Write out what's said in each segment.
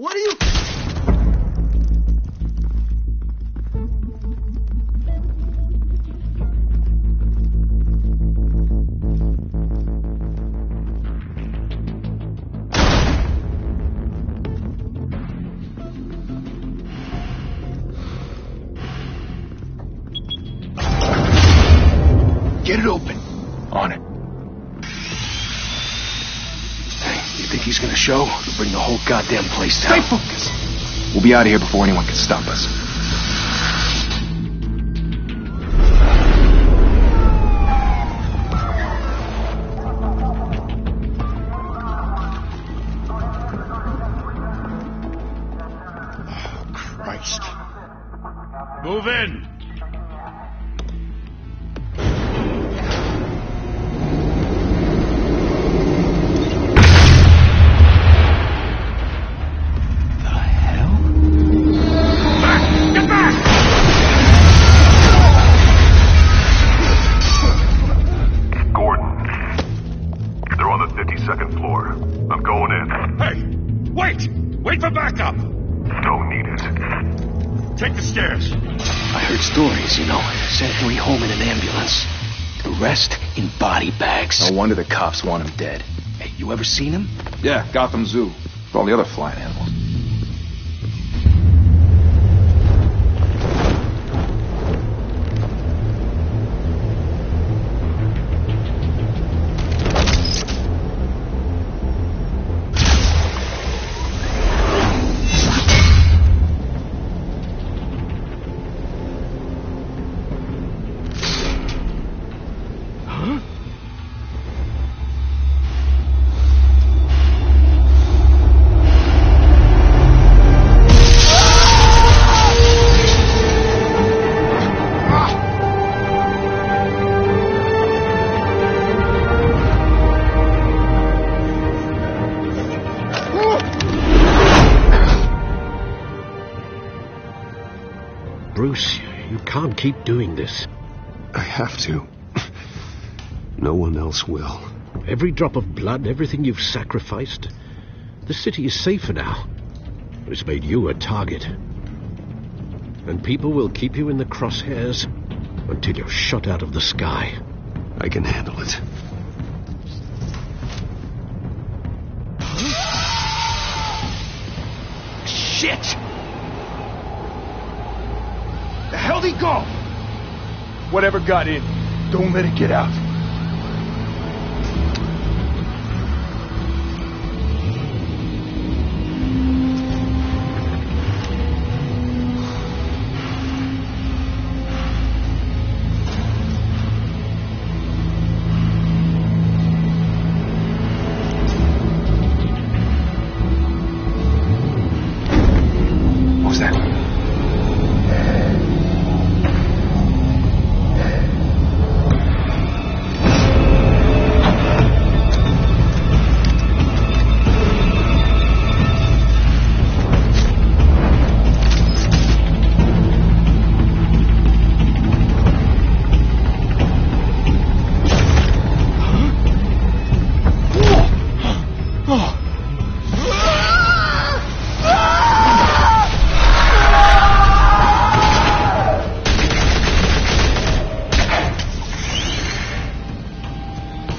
What are you... Get it open. On it. Hey, you think he's gonna show? He'll bring the whole goddamn place down. Stay focused. We'll be out of here before anyone can stop us. Oh, Christ. Move in. Wait for backup! Don't need it. Take the stairs. I heard stories, you know. Sent Henry home in an ambulance. The rest in body bags. No wonder the cops want him dead. Hey, you ever seen him? Yeah, Gotham Zoo. With all the other flying animals. Bruce, you can't keep doing this. I have to. No one else will. Every drop of blood, everything you've sacrificed. The city is safer now. It's made you a target. And people will keep you in the crosshairs until you're shot out of the sky. I can handle it. Shit! The hell'd he go? Whatever got in, don't let it get out. What was that?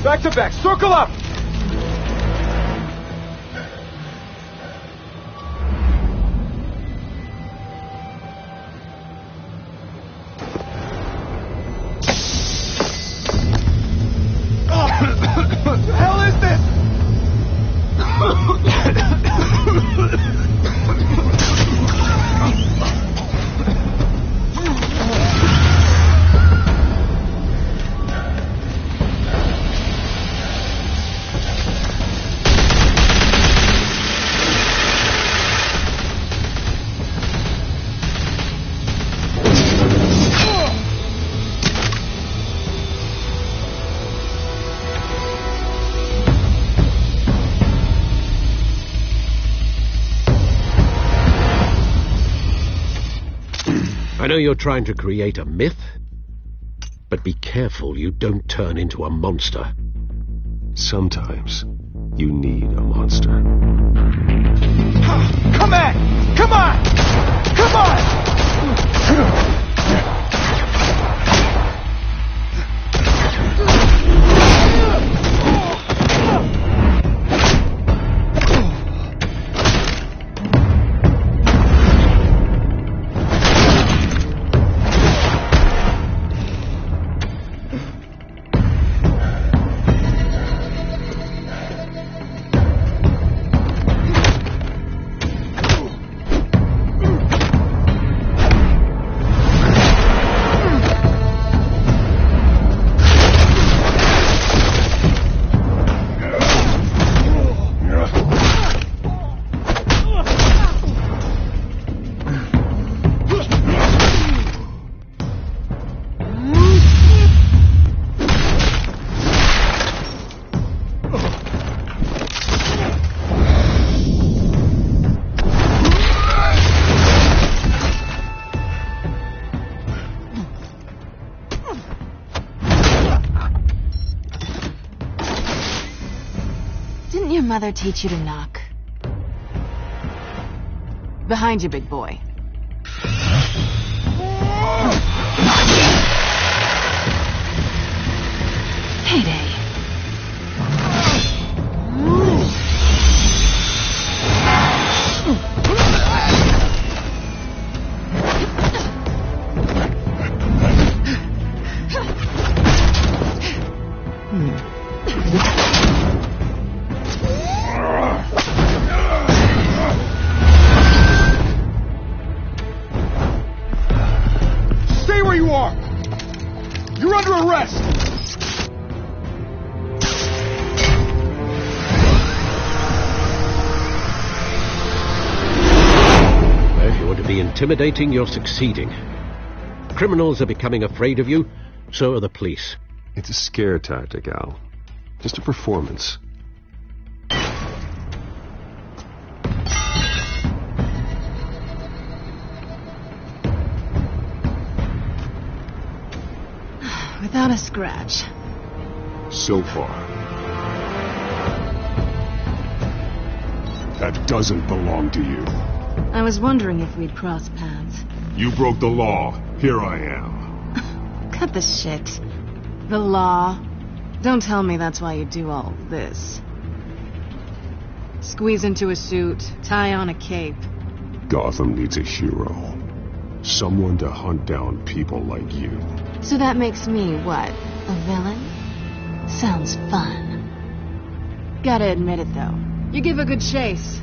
Back to back, circle up! What the hell is this? I know you're trying to create a myth, but be careful you don't turn into a monster. Sometimes you need a monster. Come on! Come on! Come on! Didn't your mother teach you to knock? Behind you, big boy. Heyday. Stay where you are! You're under arrest! Well, if you want to be intimidating, you're succeeding. Criminals are becoming afraid of you, so are the police. It's a scare tactic, Al. Just a performance. Without a scratch. So far. That doesn't belong to you. I was wondering if we'd cross paths. You broke the law. Here I am. Cut the shit. The law. Don't tell me that's why you do all this. Squeeze into a suit, tie on a cape. Gotham needs a hero. Someone to hunt down people like you. So that makes me, what, a villain? Sounds fun. Gotta admit it, though. You give a good chase.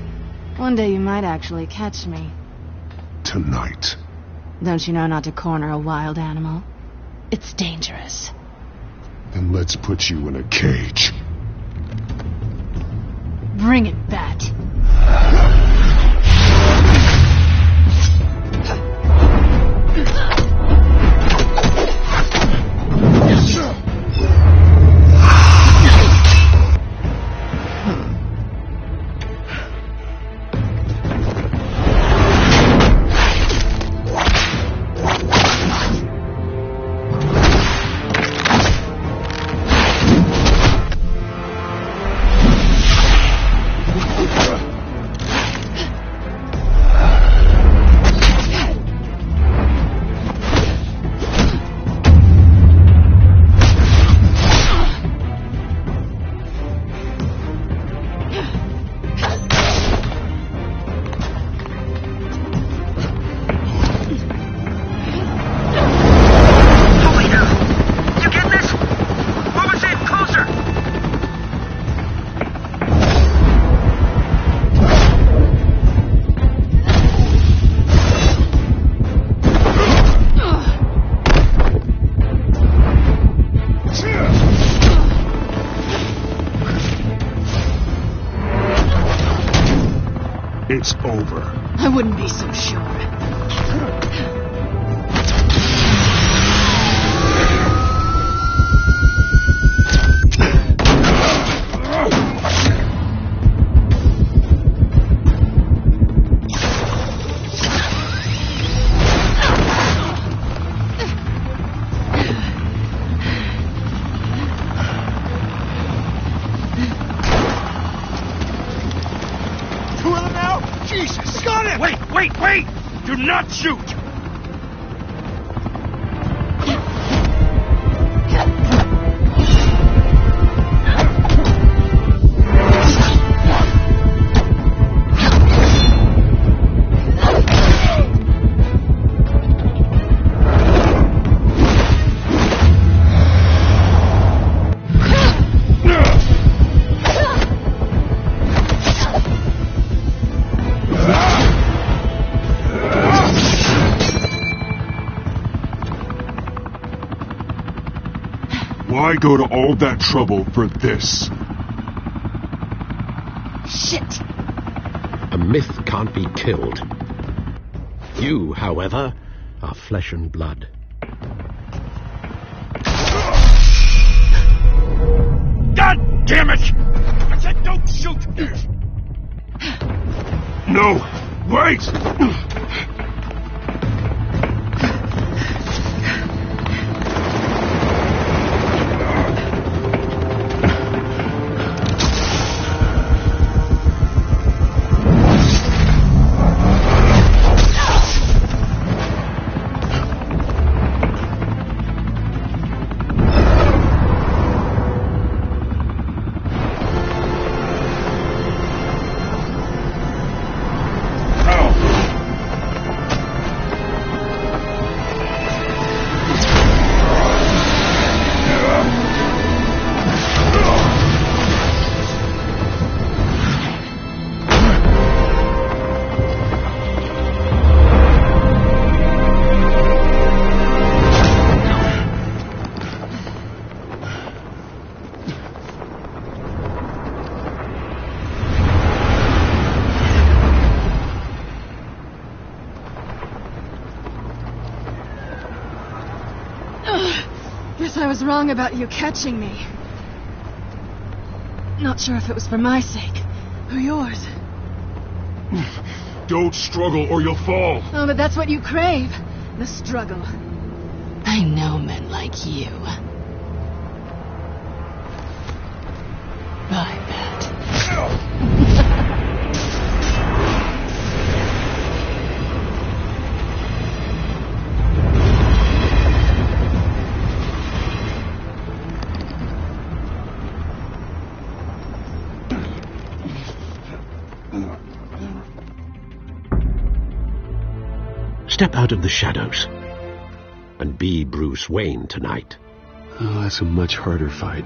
One day you might actually catch me. Tonight. Don't you know not to corner a wild animal? It's dangerous. Then let's put you in a cage. Bring it, Bat. It's over. I wouldn't be so sure. Two of them out? Jesus! shoot! Why go to all that trouble for this? Shit! A myth can't be killed. You, however, are flesh and blood. God damn it! I said don't shoot! No! Wait! Guess I was wrong about you catching me. Not sure if it was for my sake or yours. Don't struggle or you'll fall. Oh, but that's what you crave. The struggle. I know men like you. I bet. Step out of the shadows and be Bruce Wayne tonight. Oh, that's a much harder fight.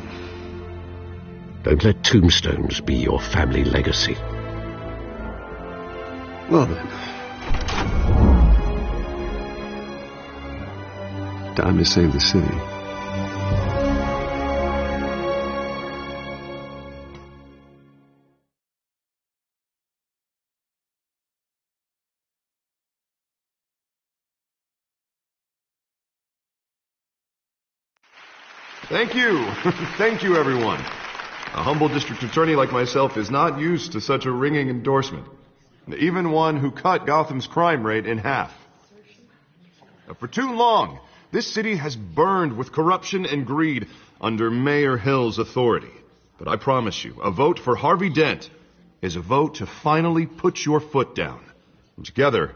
Don't let tombstones be your family legacy. Well then. Time to save the city. Thank you. Thank you, everyone. A humble district attorney like myself is not used to such a ringing endorsement. Even one who cut Gotham's crime rate in half. For too long, this city has burned with corruption and greed under Mayor Hill's authority. But I promise you, a vote for Harvey Dent is a vote to finally put your foot down. And together,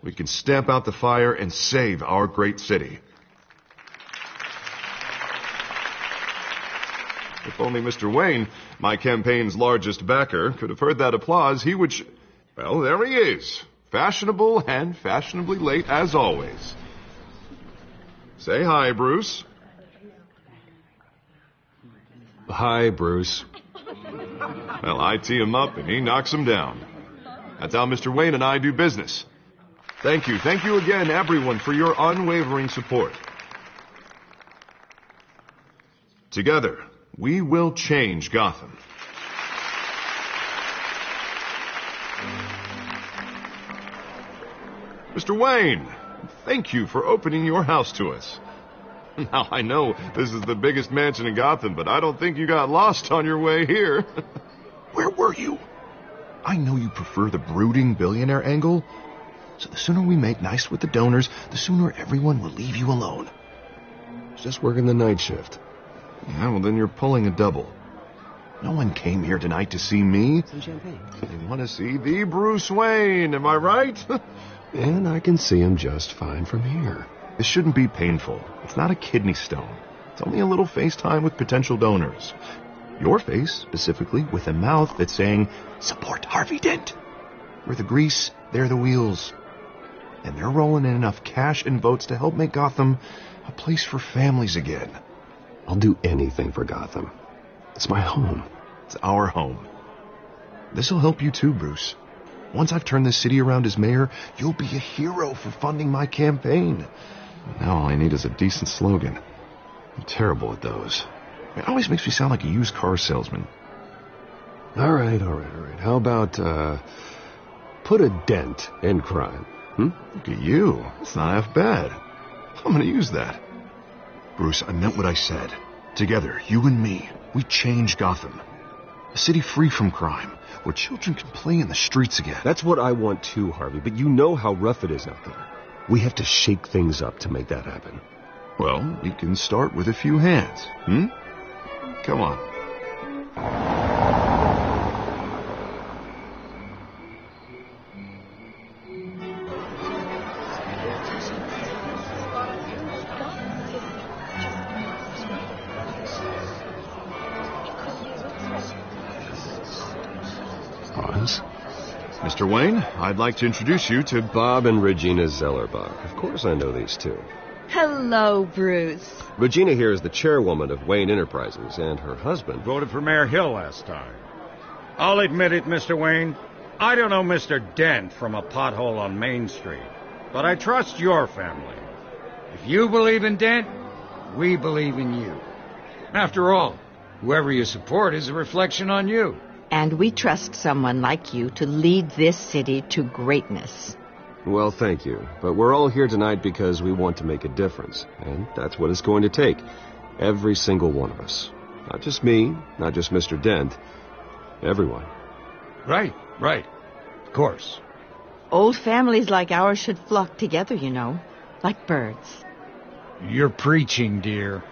we can stamp out the fire and save our great city. If only Mr. Wayne, my campaign's largest backer, could have heard that applause, he would... Well, there he is. Fashionable and fashionably late as always. Say hi, Bruce. Hi, Bruce. Well, I tee him up and he knocks him down. That's how Mr. Wayne and I do business. Thank you. Thank you again, everyone, for your unwavering support. Together, we will change Gotham. Mr. Wayne, thank you for opening your house to us. Now, I know this is the biggest mansion in Gotham, but I don't think you got lost on your way here. Where were you? I know you prefer the brooding billionaire angle, so the sooner we make nice with the donors, the sooner everyone will leave you alone. Just working the night shift. Yeah, well, then you're pulling a double. No one came here tonight to see me. Some champagne. They want to see the Bruce Wayne, am I right? And I can see him just fine from here. This shouldn't be painful. It's not a kidney stone. It's only a little FaceTime with potential donors. Your face, specifically, with a mouth that's saying, "Support Harvey Dent." We're the grease, they're the wheels. And they're rolling in enough cash and votes to help make Gotham a place for families again. I'll do anything for Gotham. It's my home. It's our home. This'll help you too, Bruce. Once I've turned this city around as mayor, you'll be a hero for funding my campaign. Now all I need is a decent slogan. I'm terrible at those. It always makes me sound like a used car salesman. All right. How about, put a dent in crime? Look at you. It's not half bad. I'm gonna use that. Bruce, I meant what I said. Together, you and me, we change Gotham. A city free from crime, where children can play in the streets again. That's what I want too, Harvey, but you know how rough it is out there. We have to shake things up to make that happen. Well, we can start with a few hands, Come on. Oz? Mr. Wayne, I'd like to introduce you to Bob and Regina Zellerbach. Of course I know these two. Hello, Bruce. Regina here is the chairwoman of Wayne Enterprises, and her husband... Voted for Mayor Hill last time. I'll admit it, Mr. Wayne. I don't know Mr. Dent from a pothole on Main Street, but I trust your family. If you believe in Dent, we believe in you. After all, whoever you support is a reflection on you. And we trust someone like you to lead this city to greatness. Well, thank you. But we're all here tonight because we want to make a difference. And that's what it's going to take. Every single one of us. Not just me, not just Mr. Dent. Everyone. Right. Of course. Old families like ours should flock together, you know. Like birds. You're preaching, dear.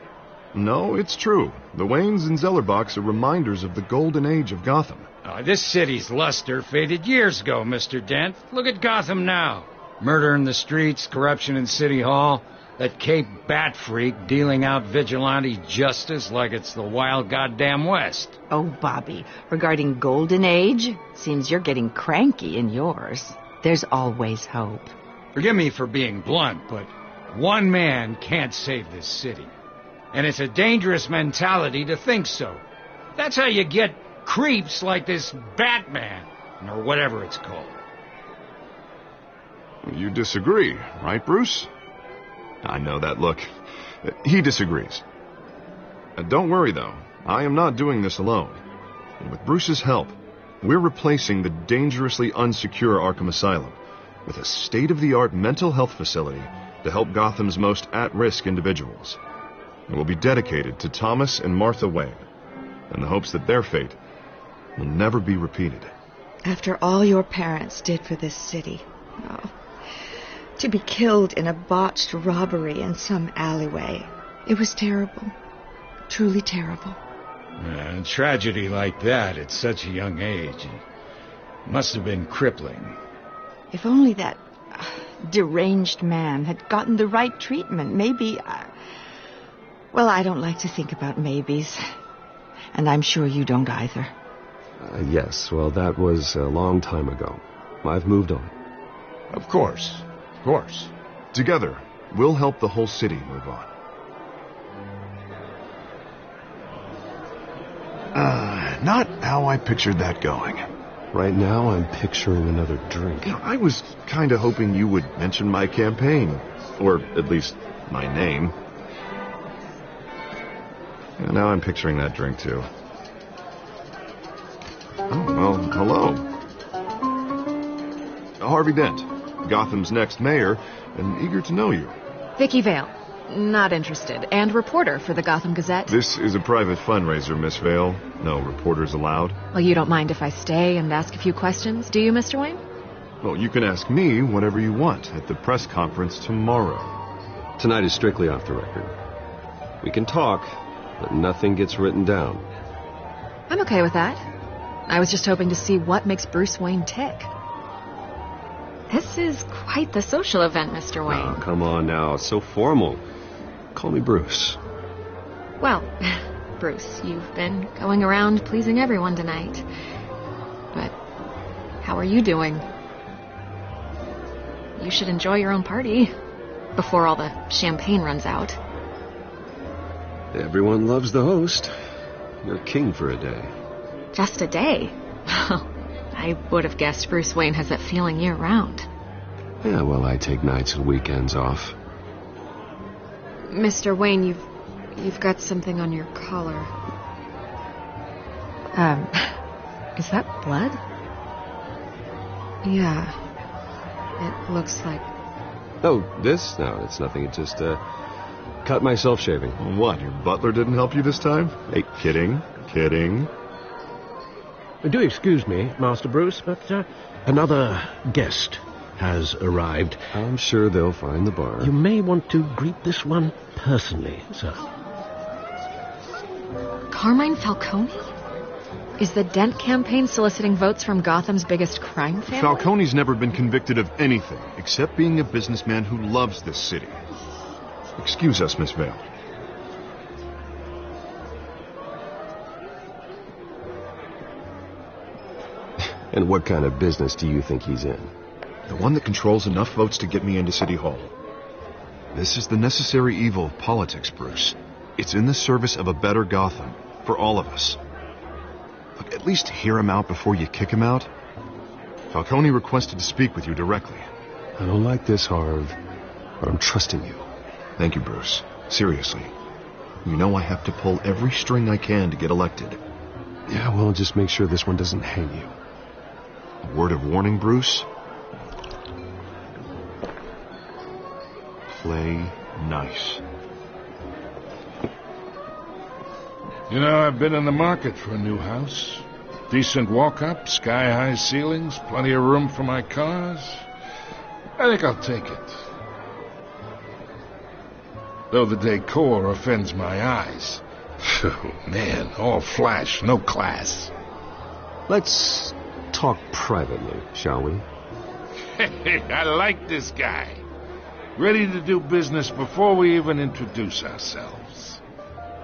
No, it's true. The Waynes and Zellerbachs are reminders of the golden age of Gotham. This city's luster faded years ago, Mr. Dent. Look at Gotham now. Murder in the streets, corruption in City Hall, that Cape Bat freak dealing out vigilante justice like it's the wild goddamn West. Oh, Bobby, regarding Golden Age, seems you're getting cranky in yours. There's always hope. Forgive me for being blunt, but one man can't save this city. And it's a dangerous mentality to think so. That's how you get creeps like this Batman, or whatever it's called. You disagree, right, Bruce? I know that look. He disagrees. Don't worry, though. I am not doing this alone. And with Bruce's help, we're replacing the dangerously unsecure Arkham Asylum with a state-of-the-art mental health facility to help Gotham's most at-risk individuals. It will be dedicated to Thomas and Martha Wayne, in the hopes that their fate will never be repeated. After all your parents did for this city, to be killed in a botched robbery in some alleyway, it was terrible. Truly terrible. A tragedy like that at such a young age must have been crippling. If only that deranged man had gotten the right treatment, maybe... Well, I don't like to think about maybes. And I'm sure you don't either. Yes, well, that was a long time ago. I've moved on. Of course. Together, we'll help the whole city move on. Not how I pictured that going. Right now, I'm picturing another drink. I was kind of hoping you would mention my campaign. Or at least my name. And now I'm picturing that drink, too. Oh, well, hello. Harvey Dent, Gotham's next mayor, and eager to know you. Vicky Vale. Not interested. And reporter for the Gotham Gazette. This is a private fundraiser, Miss Vale. No reporters allowed. Well, you don't mind if I stay and ask a few questions, do you, Mr. Wayne? Well, you can ask me whatever you want at the press conference tomorrow. Tonight is strictly off the record. We can talk, but nothing gets written down. I'm okay with that. I was just hoping to see what makes Bruce Wayne tick. This is quite the social event, Mr. Wayne. Oh, come on now. It's so formal. Call me Bruce. Well, Bruce, you've been going around pleasing everyone tonight. But how are you doing? You should enjoy your own party before all the champagne runs out. Everyone loves the host. You're king for a day. Just a day? I would have guessed Bruce Wayne has that feeling year-round. Yeah, well, I take nights and weekends off. Mr. Wayne, you've got something on your collar. Is that blood? Yeah. It looks like... Oh, this? No, it's nothing. It just, cut myself shaving. What, your butler didn't help you this time? Hey, kidding. Do excuse me, Master Bruce, but another guest has arrived. I'm sure they'll find the bar. You may want to greet this one personally, sir. Carmine Falcone? Is the Dent campaign soliciting votes from Gotham's biggest crime family? Falcone's never been convicted of anything, except being a businessman who loves this city. Excuse us, Miss Vale. And what kind of business do you think he's in? The one that controls enough votes to get me into City Hall. This is the necessary evil of politics, Bruce. It's in the service of a better Gotham, for all of us. Look, at least hear him out before you kick him out. Falcone requested to speak with you directly. I don't like this, Harv, but I'm trusting you. Thank you, Bruce. Seriously. You know I have to pull every string I can to get elected. Yeah, well, just make sure this one doesn't hang you. A word of warning, Bruce? Play nice. You know, I've been in the market for a new house. Decent walk-up, sky-high ceilings, plenty of room for my cars. I think I'll take it. Though the decor offends my eyes. Oh, man, all flash, no class. Let's talk privately, shall we? Hey, I like this guy. Ready to do business before we even introduce ourselves.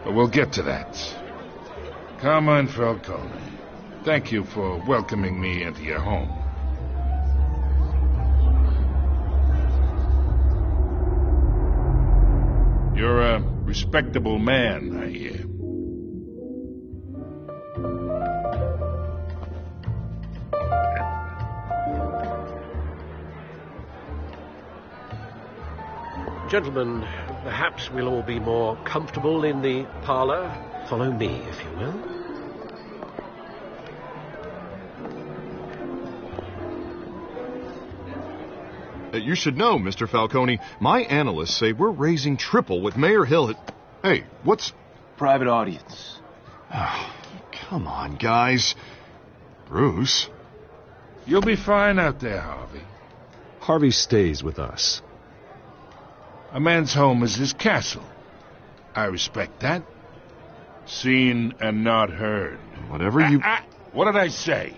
But we'll get to that. Carmine Falcone, thank you for welcoming me into your home. You're a respectable man, I hear. Gentlemen, perhaps we'll all be more comfortable in the parlor. Follow me, if you will. You should know, Mr. Falcone, my analysts say we're raising triple with Mayor Hill at... Hey, what's... Private audience. Oh, come on, guys. Bruce? You'll be fine out there, Harvey. Harvey stays with us. A man's home is his castle. I respect that. Seen and not heard. Whatever you... What did I say?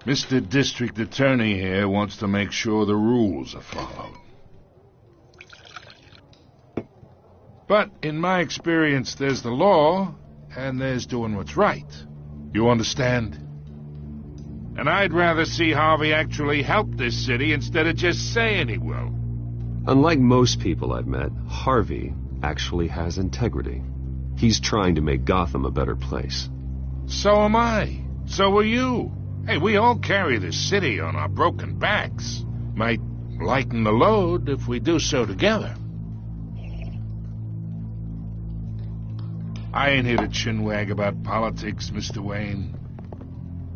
Mr. District Attorney here wants to make sure the rules are followed. But in my experience, there's the law, and there's doing what's right. You understand? And I'd rather see Harvey actually help this city instead of just saying he will. Unlike most people I've met, Harvey actually has integrity. He's trying to make Gotham a better place. So am I. So are you. Hey, we all carry this city on our broken backs. Might lighten the load if we do so together. I ain't here to chinwag about politics, Mr. Wayne.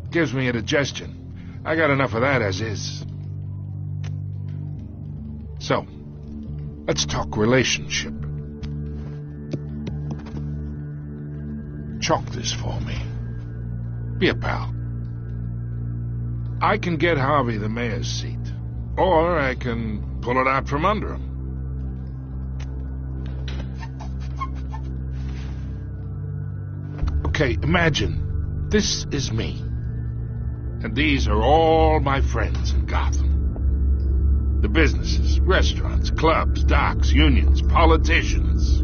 Gives me indigestion. I got enough of that as is. So, let's talk relationship. Chalk this for me. Be a pal. I can get Harvey the mayor's seat, or I can pull it out from under him. Okay, imagine this is me. And these are all my friends in Gotham. The businesses, restaurants, clubs, docks, unions, politicians.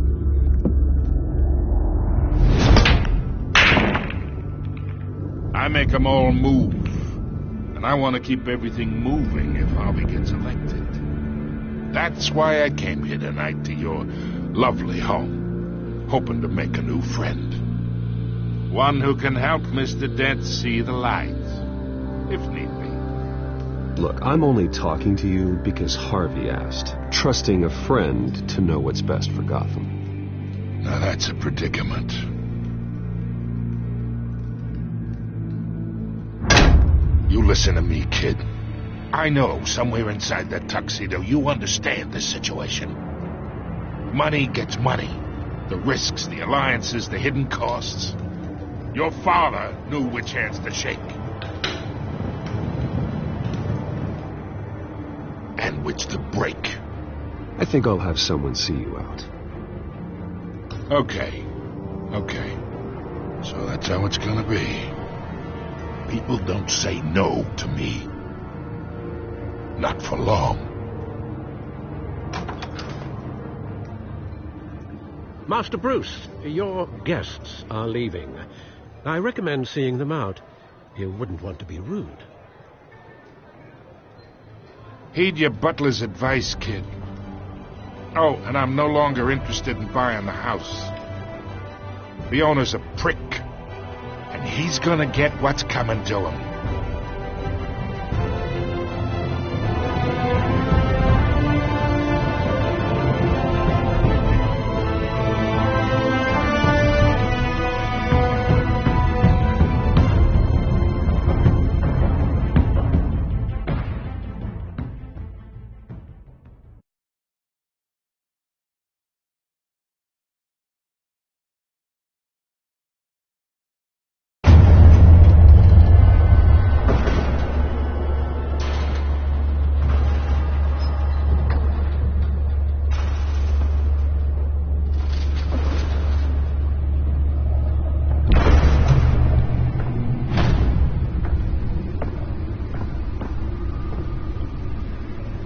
I make them all move. And I want to keep everything moving if Harvey gets elected. That's why I came here tonight to your lovely home, hoping to make a new friend. One who can help Mr. Dent see the light, if need be. Look, I'm only talking to you because Harvey asked, trusting a friend to know what's best for Gotham. Now that's a predicament. You listen to me, kid. I know somewhere inside that tuxedo you understand this situation. Money gets money. The risks, the alliances, the hidden costs. Your father knew which hands to shake. And which to break. I think I'll have someone see you out. Okay. So that's how it's gonna be. People don't say no to me. Not for long. Master Bruce, your guests are leaving. I recommend seeing them out. You wouldn't want to be rude. Heed your butler's advice, kid. Oh, and I'm no longer interested in buying the house. The owner's a prick. And he's gonna get what's coming to him.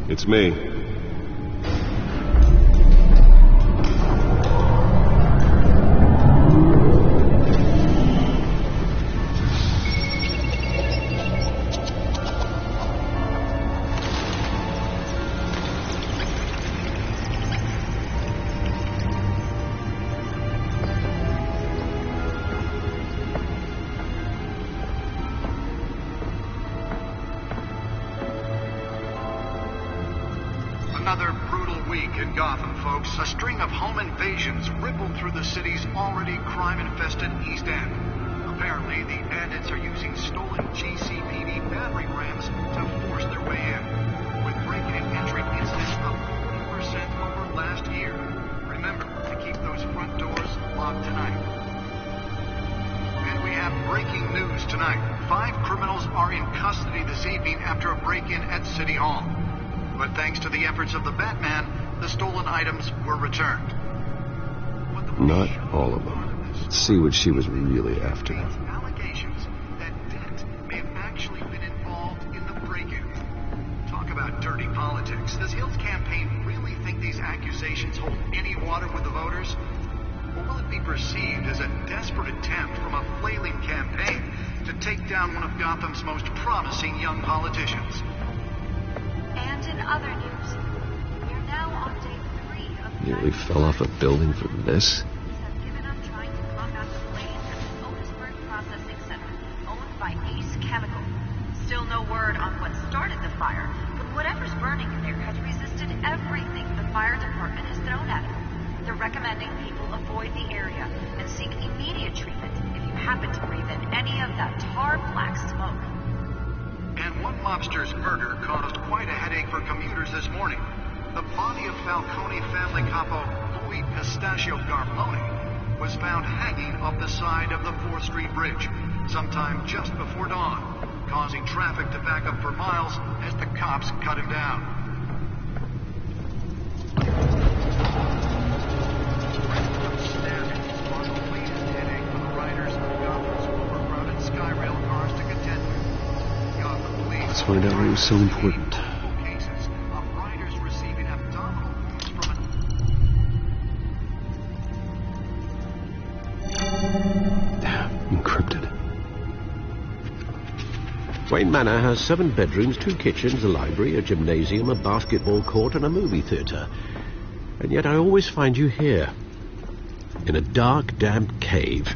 It's me. Another brutal week in Gotham, folks. A string of home invasions rippled through the city's already crime-infested East End. Apparently, the bandits are using stolen GCPD battering rams to force their way in, with break-in and entry incidents up 40% over last year. Remember to keep those front doors locked tonight. And we have breaking news tonight. 5 criminals are in custody this evening after a break-in at City Hall. But thanks to the efforts of the Batman, the stolen items were returned. Not all of them. Let's see what she was really after. Allegations that Dent may have actually been involved in the break-in. Talk about dirty politics. Does Hill's campaign really think these accusations hold any water with the voters? Or will it be perceived as a desperate attempt from a flailing campaign to take down one of Gotham's most promising young politicians? And in other news, we're now on day 3 of the Nearly fell off a building for this? have given up trying to combat the flames at the Otisburg Processing Center, owned by Ace Chemical. Still no word on what started the fire, but whatever's burning in there has resisted everything the fire department has thrown at it. They're recommending people avoid the area and seek immediate treatment if you happen to breathe in any of that tar black smoke. And one mobster's murder caused quite a headache for commuters this morning. The body of Falcone family capo Louis Pistachio Garpone was found hanging off the side of the 4th Street Bridge sometime just before dawn, causing traffic to back up for miles as the cops cut him down. Stabbing caused the latest headache for the riders of the find out why it was so important. Cases of riders receiving abdominal wounds from Encrypted. Wayne Manor has 7 bedrooms, 2 kitchens, a library, a gymnasium, a basketball court, and a movie theatre. And yet I always find you here, in a dark, damp cave,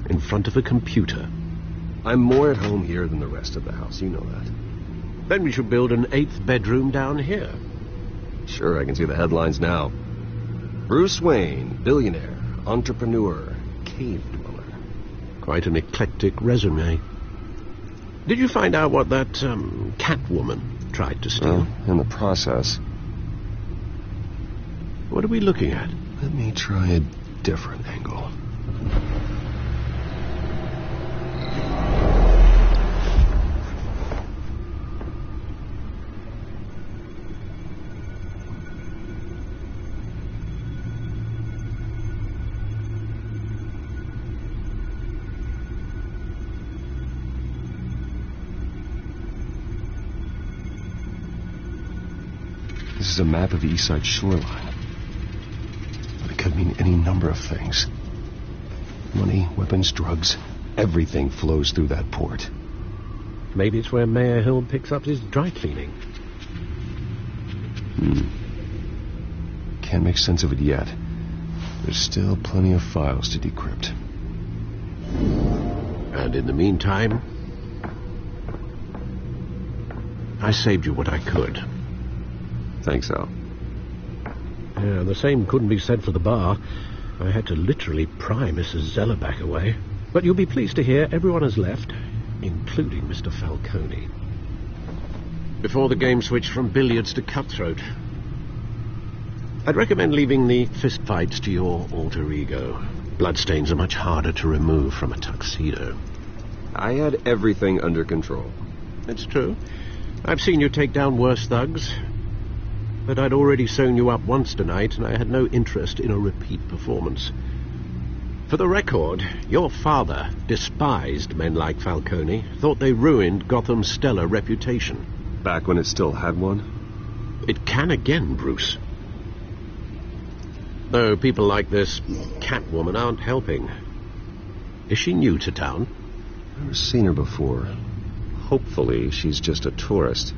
in front of a computer. I'm more at home here than the rest of the house, you know that. Then we should build an 8th bedroom down here. Sure, I can see the headlines now. Bruce Wayne, billionaire, entrepreneur, cave dweller. Quite an eclectic resume. Did you find out what that, Catwoman tried to steal? Well, in the process. What are we looking at? Let me try a different angle. This is a map of the east side shoreline. But it could mean any number of things. Money, weapons, drugs, everything flows through that port. Maybe it's where Mayor Hill picks up his dry cleaning. Can't make sense of it yet. There's still plenty of files to decrypt. And in the meantime, I saved you what I could. Thanks, Al. Yeah, the same couldn't be said for the bar. I had to literally pry Mrs. Zellerback away. But you'll be pleased to hear everyone has left, including Mr. Falcone. Before the game switched from billiards to cutthroat. I'd recommend leaving the fistfights to your alter ego. Bloodstains are much harder to remove from a tuxedo. I had everything under control. It's true. I've seen you take down worse thugs. But I'd already sewn you up once tonight, and I had no interest in a repeat performance. For the record, your father despised men like Falcone, thought they ruined Gotham's stellar reputation. Back when it still had one? It can again, Bruce. Though people like this Catwoman aren't helping. Is she new to town? Never seen her before. Hopefully she's just a tourist.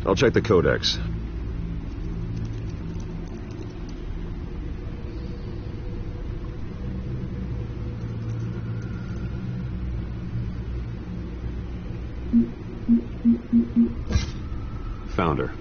I'll check the codex. Found her.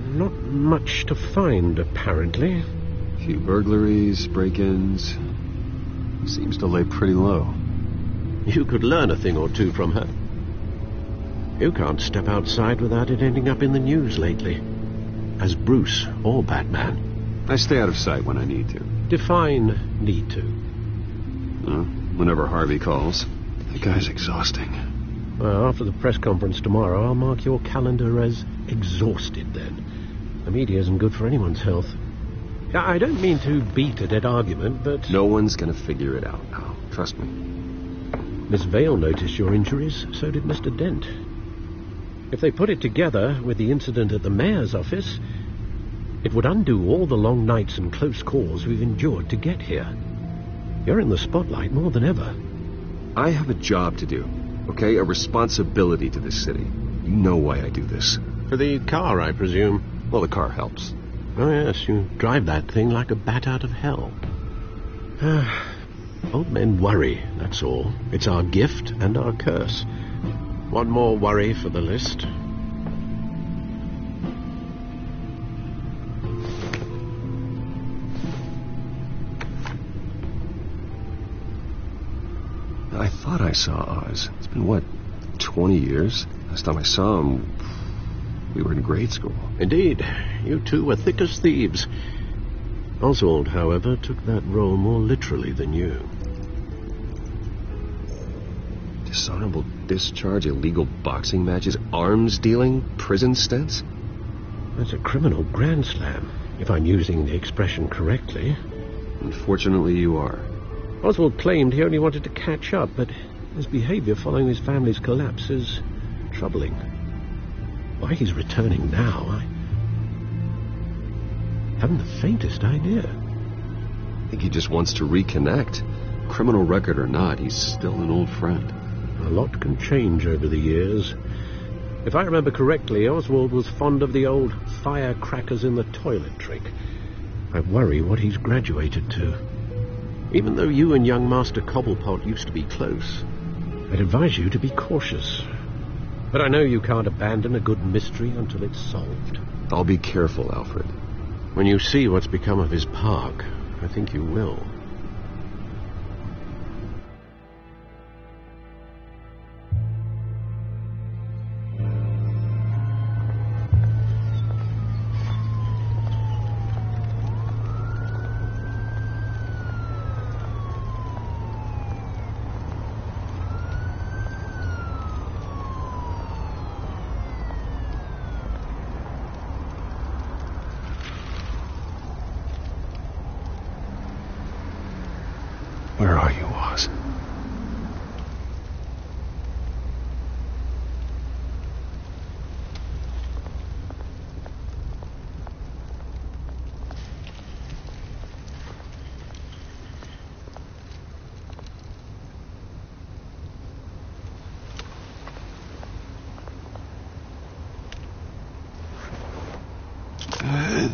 Not much to find, apparently. Few burglaries, break-ins. Seems to lay pretty low. You could learn a thing or two from her. You can't step outside without it ending up in the news lately. As Bruce or Batman. I stay out of sight when I need to. Define need to. Whenever Harvey calls. The guy's exhausting. Well, after the press conference tomorrow, I'll mark your calendar as exhausted then. The media isn't good for anyone's health. I don't mean to beat a dead argument, but... No one's gonna figure it out now. Trust me. Miss Vale noticed your injuries, so did Mr. Dent. If they put it together with the incident at the mayor's office, it would undo all the long nights and close calls we've endured to get here. You're in the spotlight more than ever. I have a job to do, okay? A responsibility to this city. You know why I do this. For the car, I presume. Well, the car helps. Oh, yes, you drive that thing like a bat out of hell. Old men worry, that's all. It's our gift and our curse. One more worry for the list. I thought I saw Oz. It's been, what, 20 years? Last time I saw him, we were in grade school. Indeed. You two were thick as thieves. Oswald, however, took that role more literally than you. Dishonorable discharge, illegal boxing matches, arms dealing, prison stints? That's a criminal grand slam, if I'm using the expression correctly. Unfortunately, you are. Oswald claimed he only wanted to catch up, but his behavior following his family's collapse is troubling. Why he's returning now, I haven't the faintest idea. I think he just wants to reconnect. Criminal record or not, he's still an old friend. A lot can change over the years. If I remember correctly, Oswald was fond of the old firecrackers in the toilet trick. I worry what he's graduated to. Even though you and young Master Cobblepot used to be close, I'd advise you to be cautious. But I know you can't abandon a good mystery until it's solved. I'll be careful, Alfred. When you see what's become of his park, I think you will. Where are you, Oz?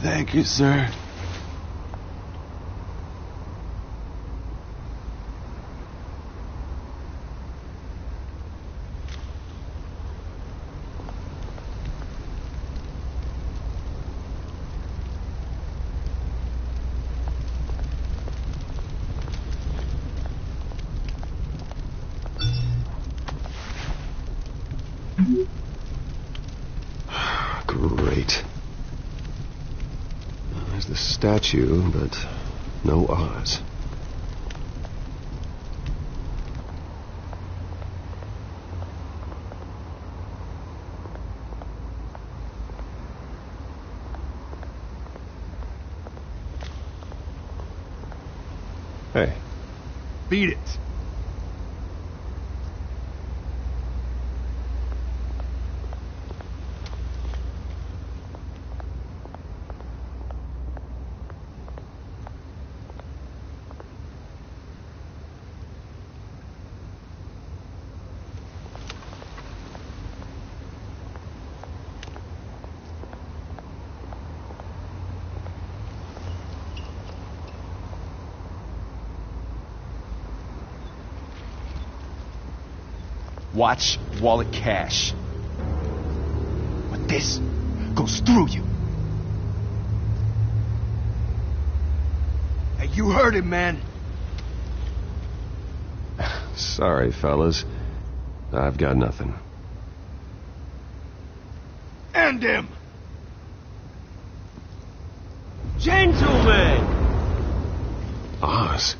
Thank you, sir. Great. There's the statue, but no Oz. Hey. Beat it. Watch wallet cash. But this goes through you. Hey, you heard him, man. Sorry, fellas. I've got nothing. End him! Gentlemen! Oz.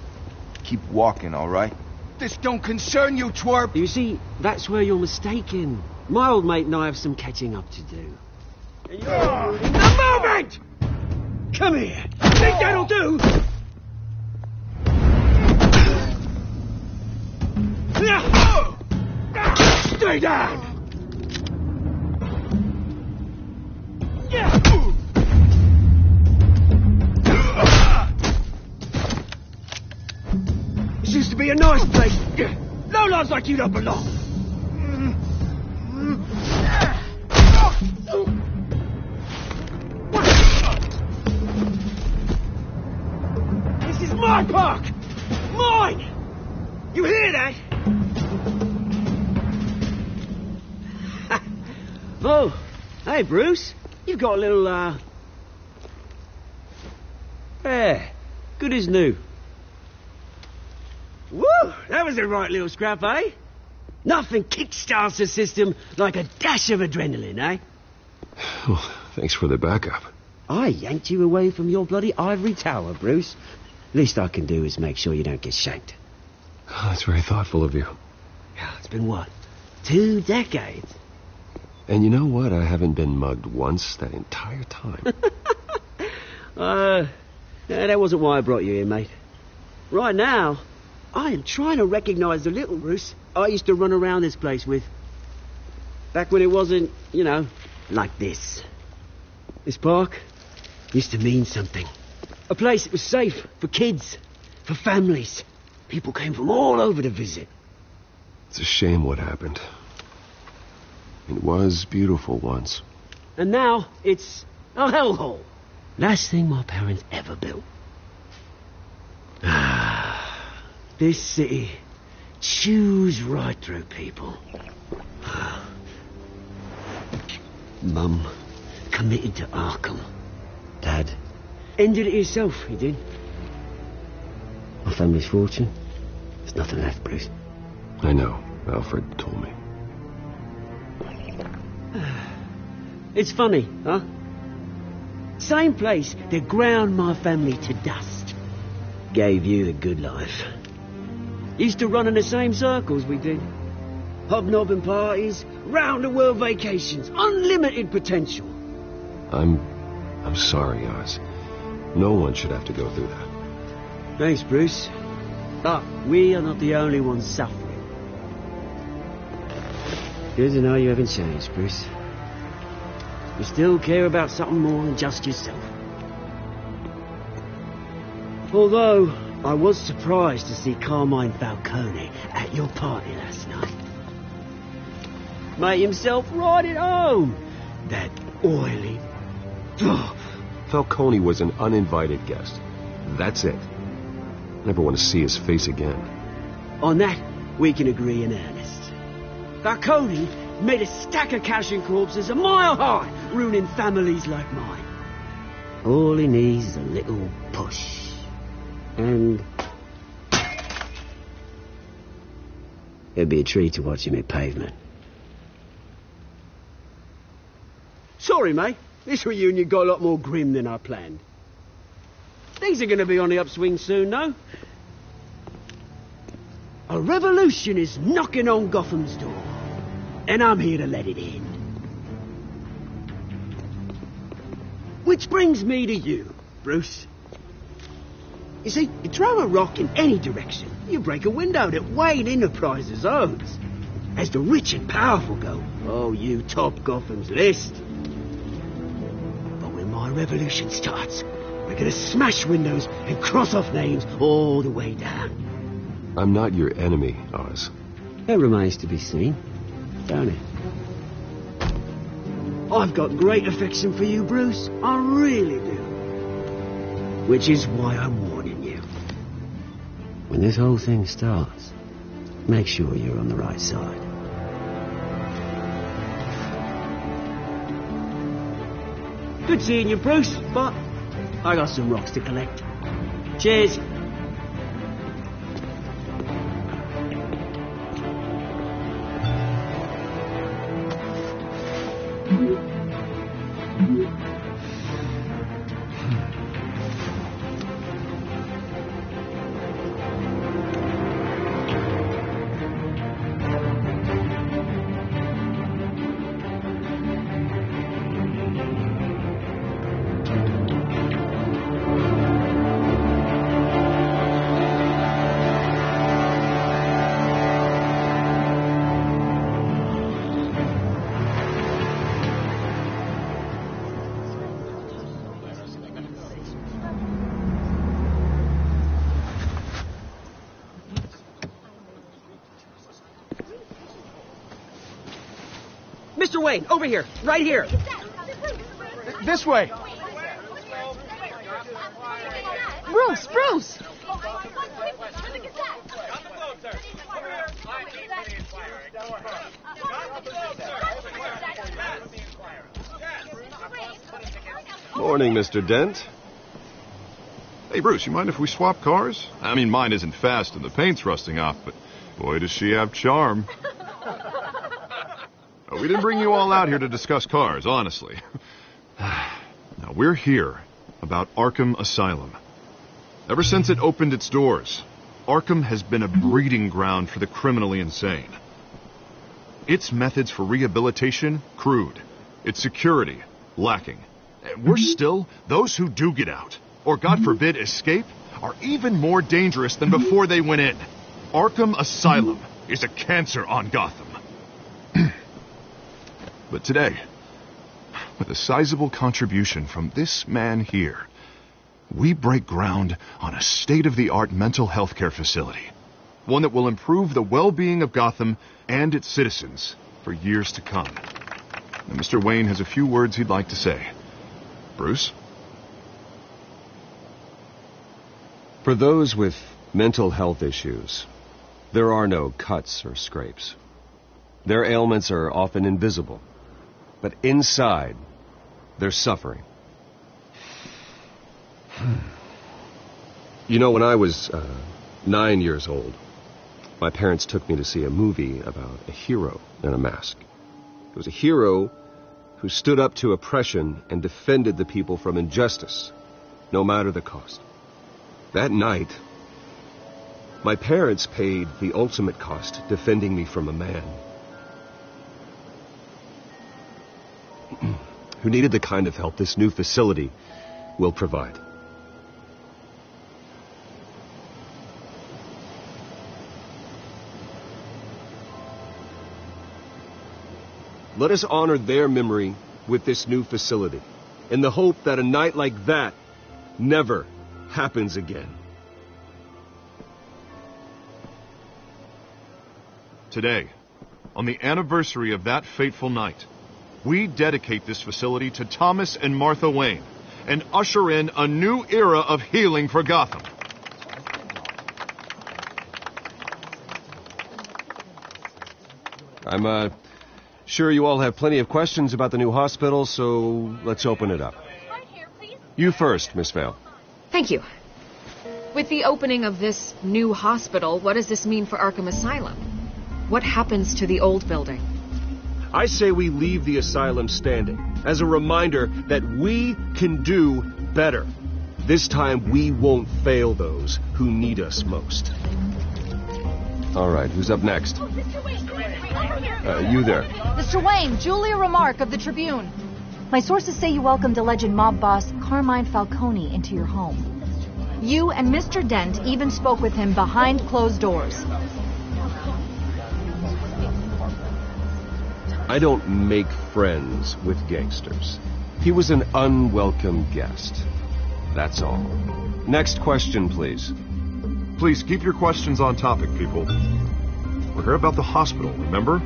Keep walking, all right? This don't concern you, twerp! You see, that's where you're mistaken. My old mate and I have some catching up to do. The moment! Come here! Think that'll do? Stay down! This used to be a nice place. No lives like you don't belong. This is my park! Mine! You hear that? Oh, hey, Bruce. You've got a little, yeah, good as new. Woo! That was a right little scrap, eh? Nothing kickstarts the system like a dash of adrenaline, eh? Well, thanks for the backup. I yanked you away from your bloody ivory tower, Bruce. Least I can do is make sure you don't get shanked. Oh, that's very thoughtful of you. Yeah, it's been what? 2 decades? And you know what? I haven't been mugged once that entire time. That wasn't why I brought you here, mate. Right now, I am trying to recognize the little Bruce I used to run around this place with. Back when it wasn't, you know, like this. This park used to mean something. A place that was safe for kids, for families. People came from all over to visit. It's a shame what happened. It was beautiful once. And now it's a hellhole. Last thing my parents ever built. This city chews right through people. Mum committed to Arkham. Dad ended it himself, he did. My family's fortune, there's nothing left, Bruce. I know. Alfred told me. It's funny, huh? Same place that ground my family to dust gave you the good life. Used to run in the same circles we did. Hobnobbing parties, round-the-world vacations, unlimited potential. I'm sorry, Oz. No one should have to go through that. Thanks, Bruce. But we are not the only ones suffering. Good to know you haven't changed, Bruce. You still care about something more than just yourself. Although, I was surprised to see Carmine Falcone at your party last night. Made himself right at home. That oily... Falcone was an uninvited guest. That's it. Never want to see his face again. On that, we can agree in earnest. Falcone made a stack of cash and corpses a mile high, ruining families like mine. All he needs is a little push. And... it'd be a treat to watch him hit pavement. Sorry, mate. This reunion got a lot more grim than I planned. Things are going to be on the upswing soon, though. A revolution is knocking on Gotham's door. And I'm here to let it in. Which brings me to you, Bruce. You see, you throw a rock in any direction, you break a window that Wayne Enterprises owns. As the rich and powerful go, oh, you top Gotham's list. But when my revolution starts, we're gonna smash windows and cross off names all the way down. I'm not your enemy, Oz. That remains to be seen, don't it? I've got great affection for you, Bruce. I really do. Which is why I'm warning you. When this whole thing starts, make sure you're on the right side. Good seeing you, Bruce, but I got some rocks to collect. Cheers. Mr. Wayne, over here. Right here. This way. Bruce! Morning, Mr. Dent. Hey, Bruce, you mind if we swap cars? I mean, mine isn't fast and the paint's rusting off, but boy, does she have charm. We didn't bring you all out here to discuss cars, honestly. Now, we're here about Arkham Asylum. Ever since it opened its doors, Arkham has been a breeding ground for the criminally insane. Its methods for rehabilitation, crude. Its security, lacking. And worse still, those who do get out, or God forbid escape, are even more dangerous than before they went in. Arkham Asylum is a cancer on Gotham. But today, with a sizable contribution from this man here, we break ground on a state-of-the-art mental health care facility. One that will improve the well-being of Gotham and its citizens for years to come. Now, Mr. Wayne has a few words he'd like to say. Bruce? For those with mental health issues, there are no cuts or scrapes. Their ailments are often invisible, but inside, they're suffering. You know, when I was 9 years old, my parents took me to see a movie about a hero in a mask. It was a hero who stood up to oppression and defended the people from injustice, no matter the cost. That night, my parents paid the ultimate cost defending me from a man who needed the kind of help this new facility will provide. Let us honor their memory with this new facility, in the hope that a night like that never happens again. Today, on the anniversary of that fateful night, we dedicate this facility to Thomas and Martha Wayne and usher in a new era of healing for Gotham. I'm sure you all have plenty of questions about the new hospital, so let's open it up. You first, Miss Vale. Thank you. With the opening of this new hospital, what does this mean for Arkham Asylum? What happens to the old building? I say we leave the asylum standing as a reminder that we can do better. This time we won't fail those who need us most. All right, who's up next? You there. Mr. Wayne, Julia Remark of the Tribune. My sources say you welcomed alleged mob boss Carmine Falcone into your home. You and Mr. Dent even spoke with him behind closed doors. I don't make friends with gangsters. He was an unwelcome guest. That's all. Next question, please. Please keep your questions on topic, people. We're here about the hospital, remember?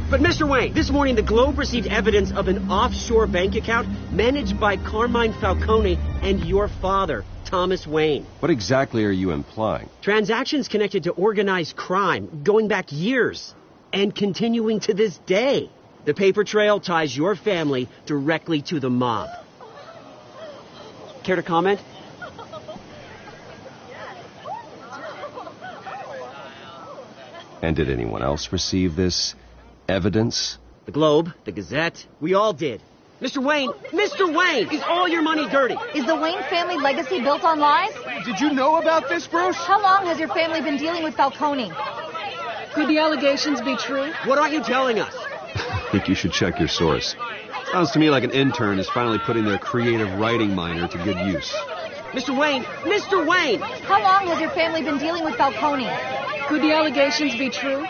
But Mr. Wayne, this morning the Globe received evidence of an offshore bank account managed by Carmine Falcone and your father, Thomas Wayne. What exactly are you implying? Transactions connected to organized crime going back years and continuing to this day. The paper trail ties your family directly to the mob. Care to comment? And did anyone else receive this evidence? The Globe, the Gazette, we all did. Mr. Wayne, is all your money dirty? Is the Wayne family legacy built on lies? Did you know about this, Bruce? How long has your family been dealing with Falcone? Could the allegations be true? What aren't you telling us? I think you should check your source. Sounds to me like an intern is finally putting their creative writing minor to good use. Mr. Wayne! How long has your family been dealing with Falcone? Could the allegations be true?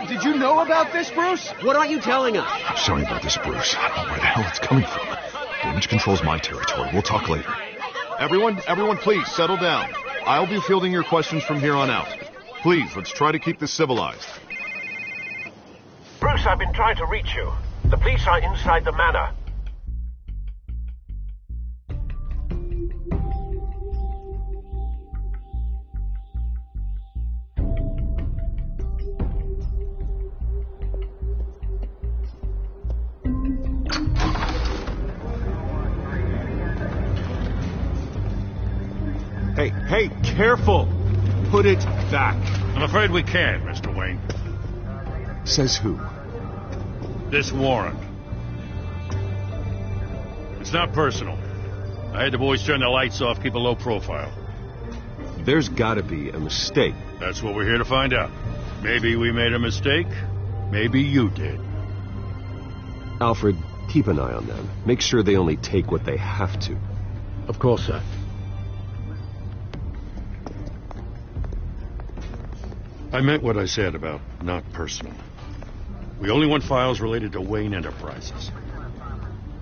Did you know about this, Bruce? What aren't you telling us? I'm sorry about this, Bruce. I don't know where the hell it's coming from. Damage control's my territory. We'll talk later. Everyone, please settle down. I'll be fielding your questions from here on out. Please, let's try to keep this civilized. Bruce, I've been trying to reach you. The police are inside the manor. Hey, careful! Put it back. I'm afraid we can't, Mr. Wayne. Says who? This warrant. It's not personal. I had the boys turn the lights off, keep a low profile. There's gotta be a mistake. That's what we're here to find out. Maybe we made a mistake. Maybe you did. Alfred, keep an eye on them. Make sure they only take what they have to. Of course, sir. I meant what I said about not personal. We only want files related to Wayne Enterprises.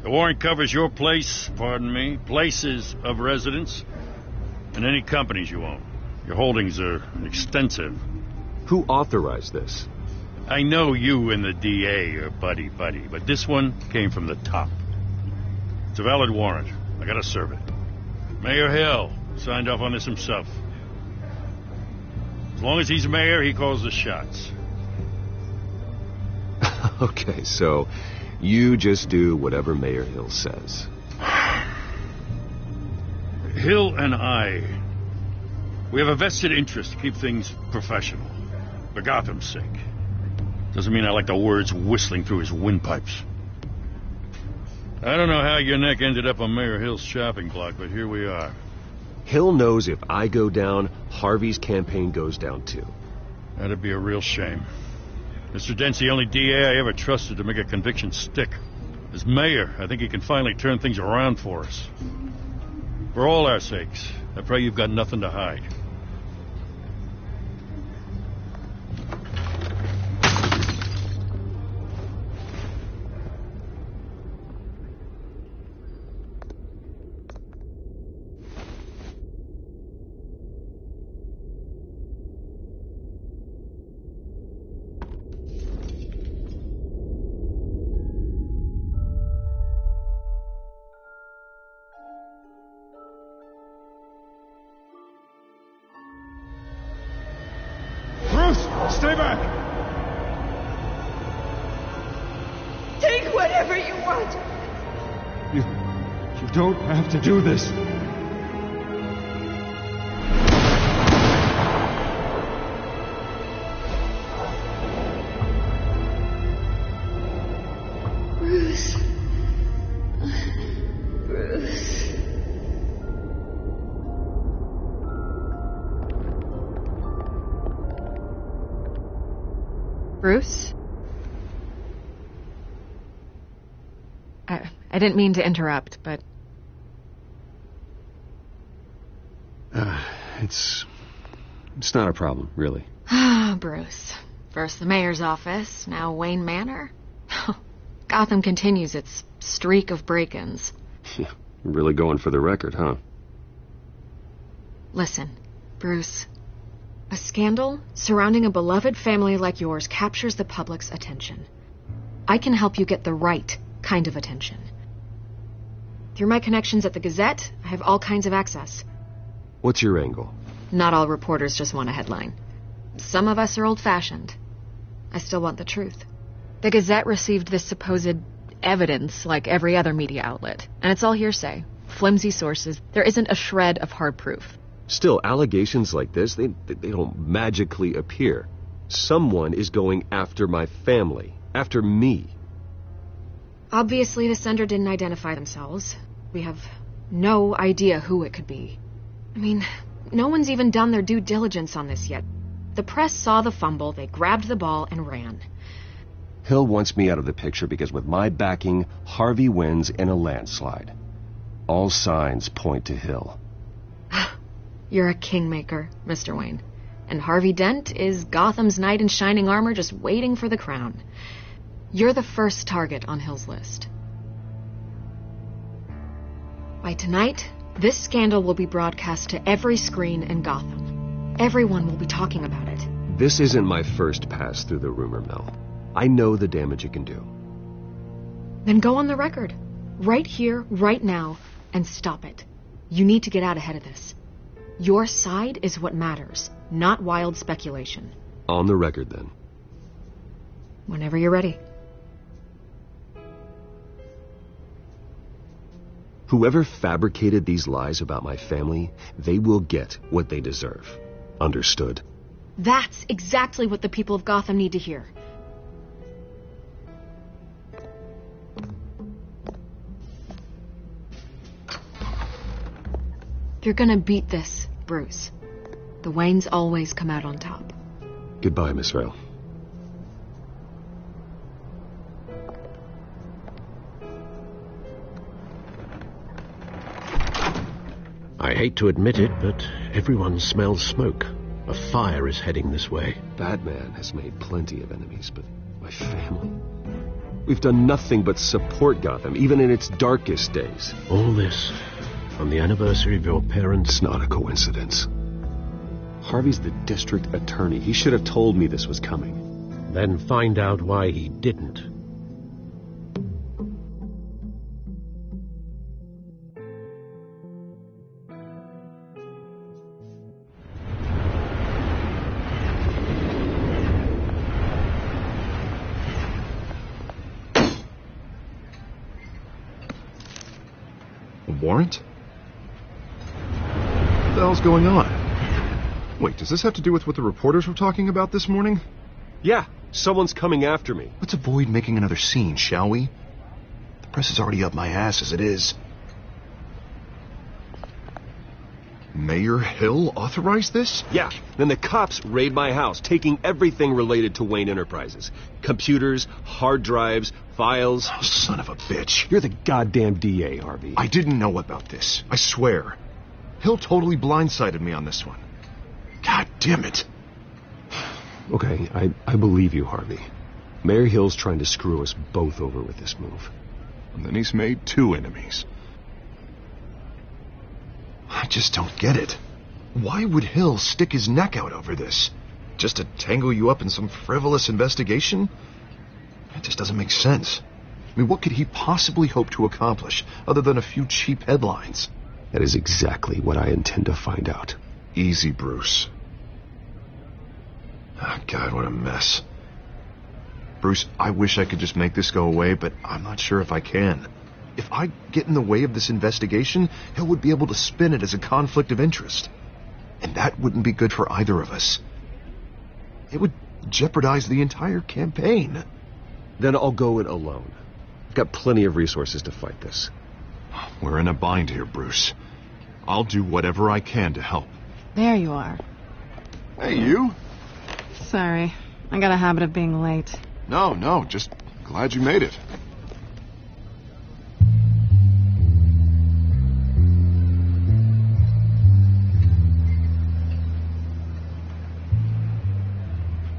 The warrant covers your place, pardon me, places of residence, and any companies you own. Your holdings are extensive. Who authorized this? I know you and the DA are buddy-buddy, but this one came from the top. It's a valid warrant. I gotta serve it. Mayor Hill signed off on this himself. As long as he's mayor, he calls the shots. Okay, so you just do whatever Mayor Hill says. Hill and I, we have a vested interest to keep things professional. For Gotham's sake. Doesn't mean I like the words whistling through his windpipes. I don't know how your neck ended up on Mayor Hill's shopping block, but here we are. Hill knows if I go down, Harvey's campaign goes down too. That'd be a real shame. Mr. Dent's the only DA I ever trusted to make a conviction stick. As mayor, I think he can finally turn things around for us. For all our sakes, I pray you've got nothing to hide. Stay back! Take whatever you want. You don't have to do this. Bruce. Bruce. Bruce? I didn't mean to interrupt, but... It's not a problem, really. Ah, Bruce. First the mayor's office, now Wayne Manor. Gotham continues its streak of break-ins. Yeah, really going for the record, huh? Listen, Bruce. A scandal surrounding a beloved family like yours captures the public's attention. I can help you get the right kind of attention. Through my connections at the Gazette, I have all kinds of access. What's your angle? Not all reporters just want a headline. Some of us are old-fashioned. I still want the truth. The Gazette received this supposed evidence like every other media outlet, and it's all hearsay. Flimsy sources. There isn't a shred of hard proof. Still, allegations like this, they don't magically appear. Someone is going after my family, after me. Obviously, the sender didn't identify themselves. We have no idea who it could be. I mean, no one's even done their due diligence on this yet. The press saw the fumble, they grabbed the ball and ran. Hill wants me out of the picture because with my backing, Harvey wins in a landslide. All signs point to Hill. You're a kingmaker, Mr. Wayne. And Harvey Dent is Gotham's knight in shining armor just waiting for the crown. You're the first target on Hill's list. By tonight, this scandal will be broadcast to every screen in Gotham. Everyone will be talking about it. This isn't my first pass through the rumor mill. I know the damage it can do. Then go on the record. Right here, right now, and stop it. You need to get out ahead of this. Your side is what matters, not wild speculation. On the record, then. Whenever you're ready. Whoever fabricated these lies about my family, they will get what they deserve. Understood? That's exactly what the people of Gotham need to hear. You're gonna beat this, Bruce. The Waynes always come out on top. Goodbye, Miss Vale. I hate to admit it, but everyone smells smoke. A fire is heading this way. Batman has made plenty of enemies, but my family... We've done nothing but support Gotham, even in its darkest days. All this on the anniversary of your parents'... It's not a coincidence. Harvey's the district attorney. He should have told me this was coming. Then find out why he didn't. A warrant? What the hell's going on? Wait, does this have to do with what the reporters were talking about this morning? Yeah, someone's coming after me. Let's avoid making another scene, shall we? The press is already up my ass as it is. Mayor Hill authorized this? Yeah, then the cops raid my house, taking everything related to Wayne Enterprises. Computers, hard drives, files. Oh, son of a bitch. You're the goddamn DA, Harvey. I didn't know about this. I swear. Hill totally blindsided me on this one. God damn it. Okay, I believe you, Harvey. Mayor Hill's trying to screw us both over with this move. And then he's made 2 enemies. I just don't get it. Why would Hill stick his neck out over this? Just to tangle you up in some frivolous investigation? It just doesn't make sense. I mean, what could he possibly hope to accomplish other than a few cheap headlines? That is exactly what I intend to find out. Easy, Bruce. Oh, God, what a mess. Bruce, I wish I could just make this go away, but I'm not sure if I can. If I get in the way of this investigation, Hill would be able to spin it as a conflict of interest. And that wouldn't be good for either of us. It would jeopardize the entire campaign. Then I'll go it alone. I've got plenty of resources to fight this. We're in a bind here, Bruce. I'll do whatever I can to help. There you are. Hey, you. Sorry. I got a habit of being late. No, just glad you made it.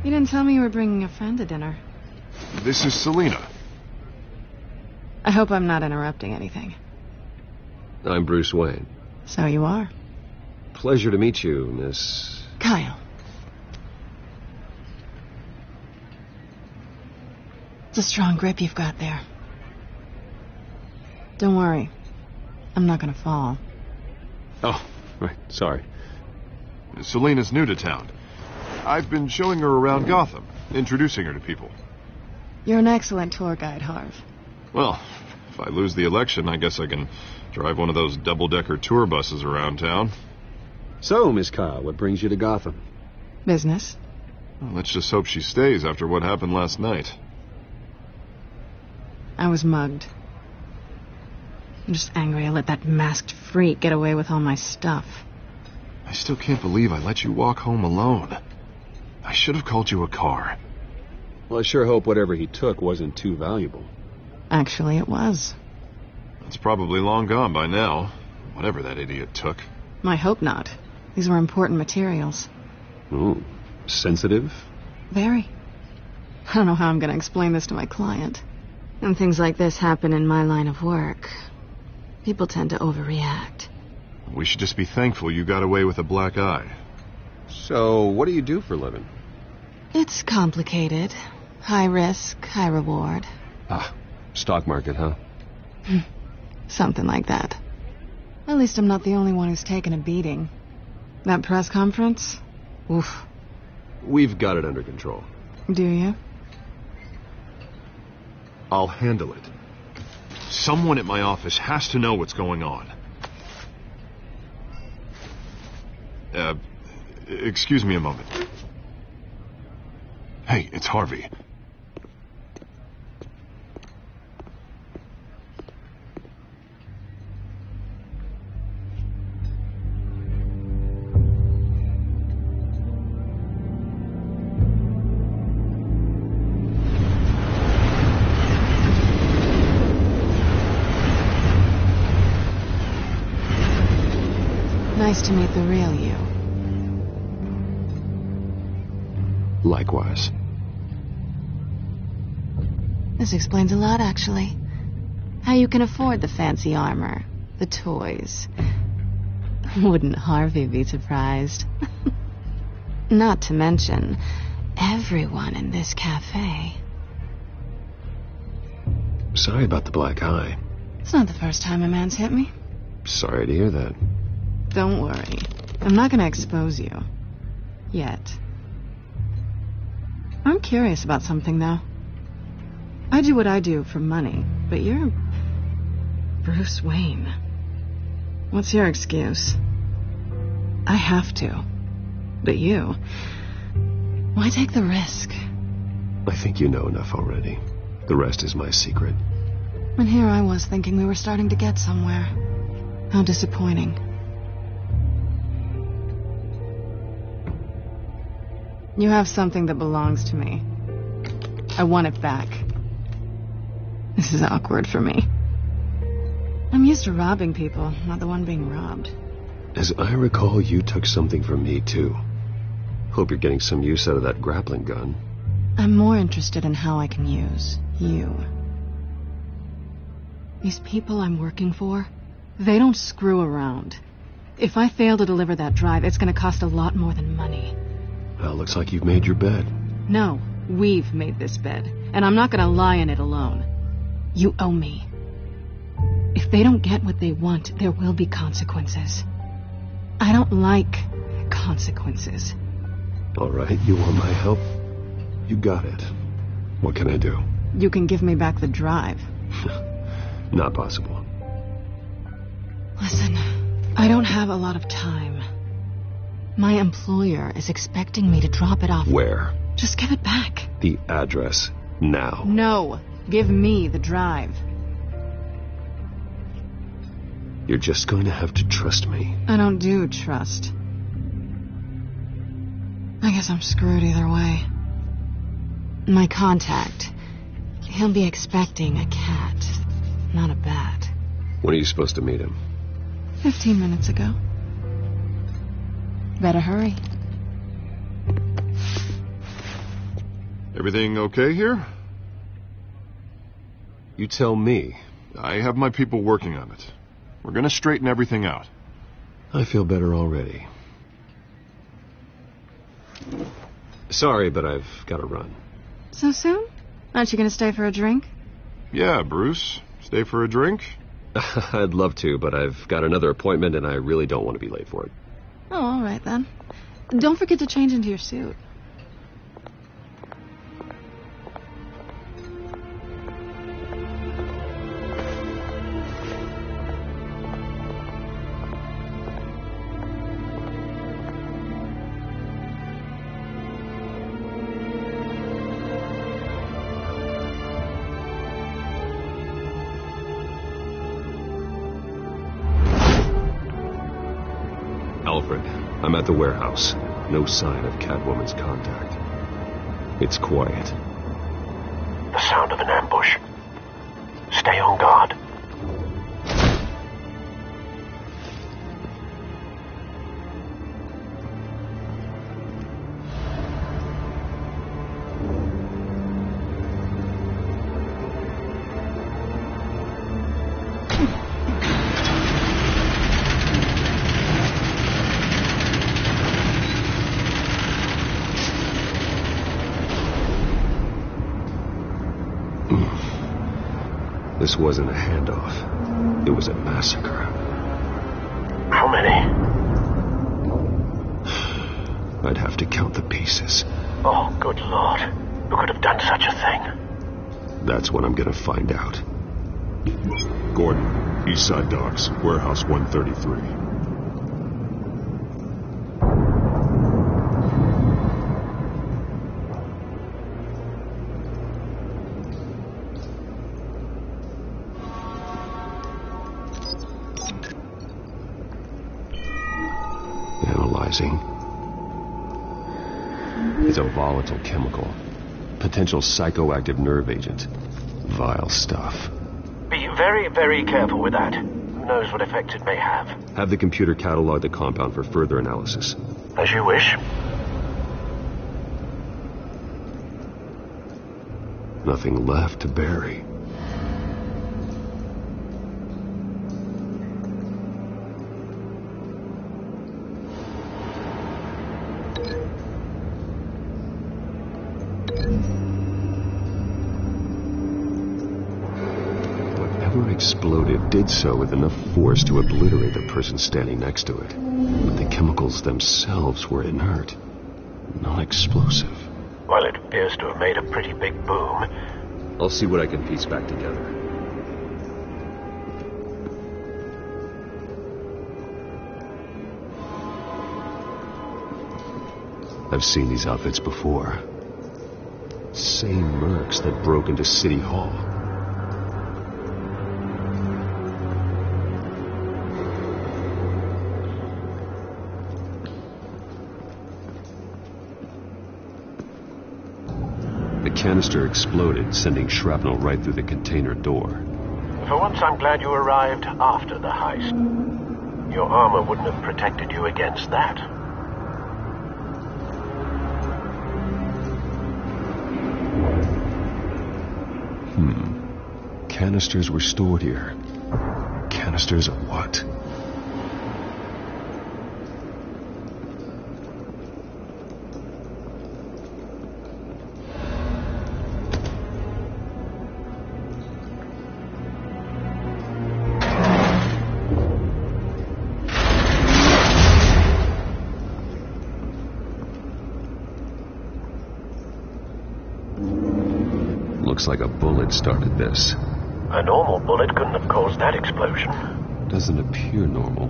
You didn't tell me you were bringing a friend to dinner. This is Selina. I hope I'm not interrupting anything. I'm Bruce Wayne. So you are. Pleasure to meet you, Miss... Kyle. It's a strong grip you've got there. Don't worry. I'm not gonna fall. Oh, right. Sorry. Selina's new to town. I've been showing her around Gotham, introducing her to people. You're an excellent tour guide, Harv. Well, if I lose the election, I guess I can drive one of those double-decker tour buses around town. So, Miss Kyle, what brings you to Gotham? Business. Well, let's just hope she stays after what happened last night. I was mugged. I'm just angry I let that masked freak get away with all my stuff. I still can't believe I let you walk home alone. I should have called you a car. Well, I sure hope whatever he took wasn't too valuable. Actually, it was. It's probably long gone by now, whatever that idiot took. I hope not. These were important materials. Ooh, sensitive? Very. I don't know how I'm going to explain this to my client. When things like this happen in my line of work, people tend to overreact. We should just be thankful you got away with a black eye. So, what do you do for a living? It's complicated. High risk, high reward. Ah, stock market, huh? Something like that. At least I'm not the only one who's taken a beating. That press conference? Oof. We've got it under control. Do you? I'll handle it. Someone at my office has to know what's going on. Excuse me a moment. Hey, it's Harvey. Nice to meet the real you. Likewise. This explains a lot, actually. How you can afford the fancy armor, the toys. Wouldn't Harvey be surprised? Not to mention, everyone in this cafe. Sorry about the black eye. It's not the first time a man's hit me. Sorry to hear that. Don't worry. I'm not going to expose you. Yet. I'm curious about something, though. I do what I do for money, but you're Bruce Wayne. What's your excuse? I have to. But you... why take the risk? I think you know enough already. The rest is my secret. And here I was thinking we were starting to get somewhere. How disappointing. You have something that belongs to me. I want it back. This is awkward for me. I'm used to robbing people, not the one being robbed. As I recall, you took something from me, too. Hope you're getting some use out of that grappling gun. I'm more interested in how I can use you. These people I'm working for, they don't screw around. If I fail to deliver that drive, it's going to cost a lot more than money. Well, looks like you've made your bed. No, we've made this bed, and I'm not going to lie in it alone. You owe me. If they don't get what they want, there will be consequences. I don't like consequences. All right, you want my help? You got it. What can I do? You can give me back the drive. Not possible. Listen, I don't have a lot of time. My employer is expecting me to drop it off. Where? Just give it back. The address, now. No, give me the drive. You're just going to have to trust me. I don't do trust. I guess I'm screwed either way. My contact, he'll be expecting a cat, not a bat. When are you supposed to meet him? 15 minutes ago. Better hurry. Everything okay here? You tell me. I have my people working on it. We're gonna straighten everything out. I feel better already. Sorry, but I've got to run. So soon? Aren't you going to stay for a drink? Yeah, Bruce. Stay for a drink? I'd love to, but I've got another appointment and I really don't want to be late for it. Oh, all right then. Don't forget to change into your suit. Alfred, I'm at the warehouse. No sign of Catwoman's contact. It's quiet. The sound of an ambush. Stay on guard. This wasn't a handoff. It was a massacre. How many? I'd have to count the pieces. Oh, good Lord. Who could have done such a thing? That's what I'm gonna find out. Gordon, East Side Docks, Warehouse 133. Analyzing. It's a volatile chemical. Potential psychoactive nerve agent. Vile stuff. Be very, very careful with that. Who knows what effects it may have. Have the computer catalog the compound for further analysis. As you wish. Nothing left to bury. Whatever exploded did so with enough force to obliterate the person standing next to it. But the chemicals themselves were inert, non-explosive. Well, it appears to have made a pretty big boom. I'll see what I can piece back together. I've seen these outfits before. Same mercs that broke into City Hall. The canister exploded, sending shrapnel right through the container door. For once, I'm glad you arrived after the heist. Your armor wouldn't have protected you against that. Canisters were stored here. Canisters of what? Looks like a bullet started this. A normal bullet couldn't have caused that explosion. Doesn't appear normal.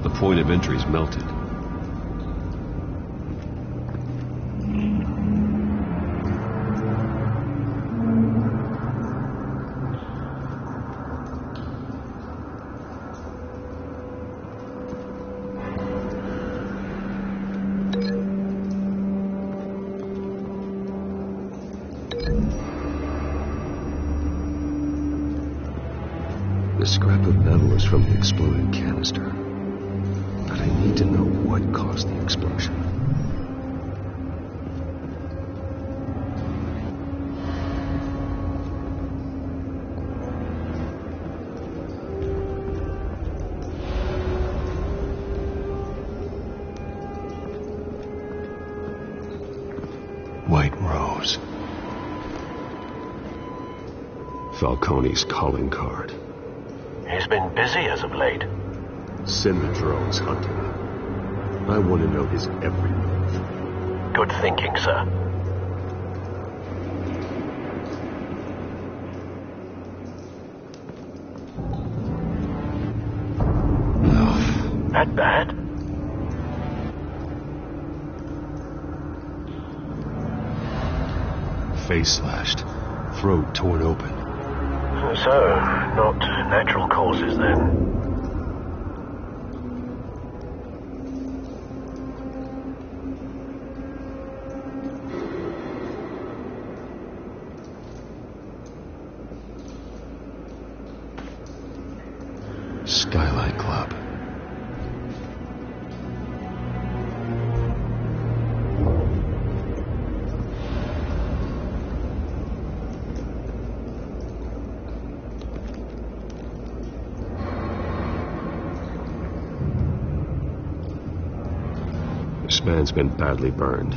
The point of entry's melted. The scrap of metal is from the exploding canister. But I need to know what caused the explosion. White Rose. Falcone's calling card. He's been busy as of late. Send the drones hunting. I want to know his every move. Good thinking, sir. That bad? Face slashed. Throat torn open. So, not natural causes then. Skylight Club. This man's been badly burned.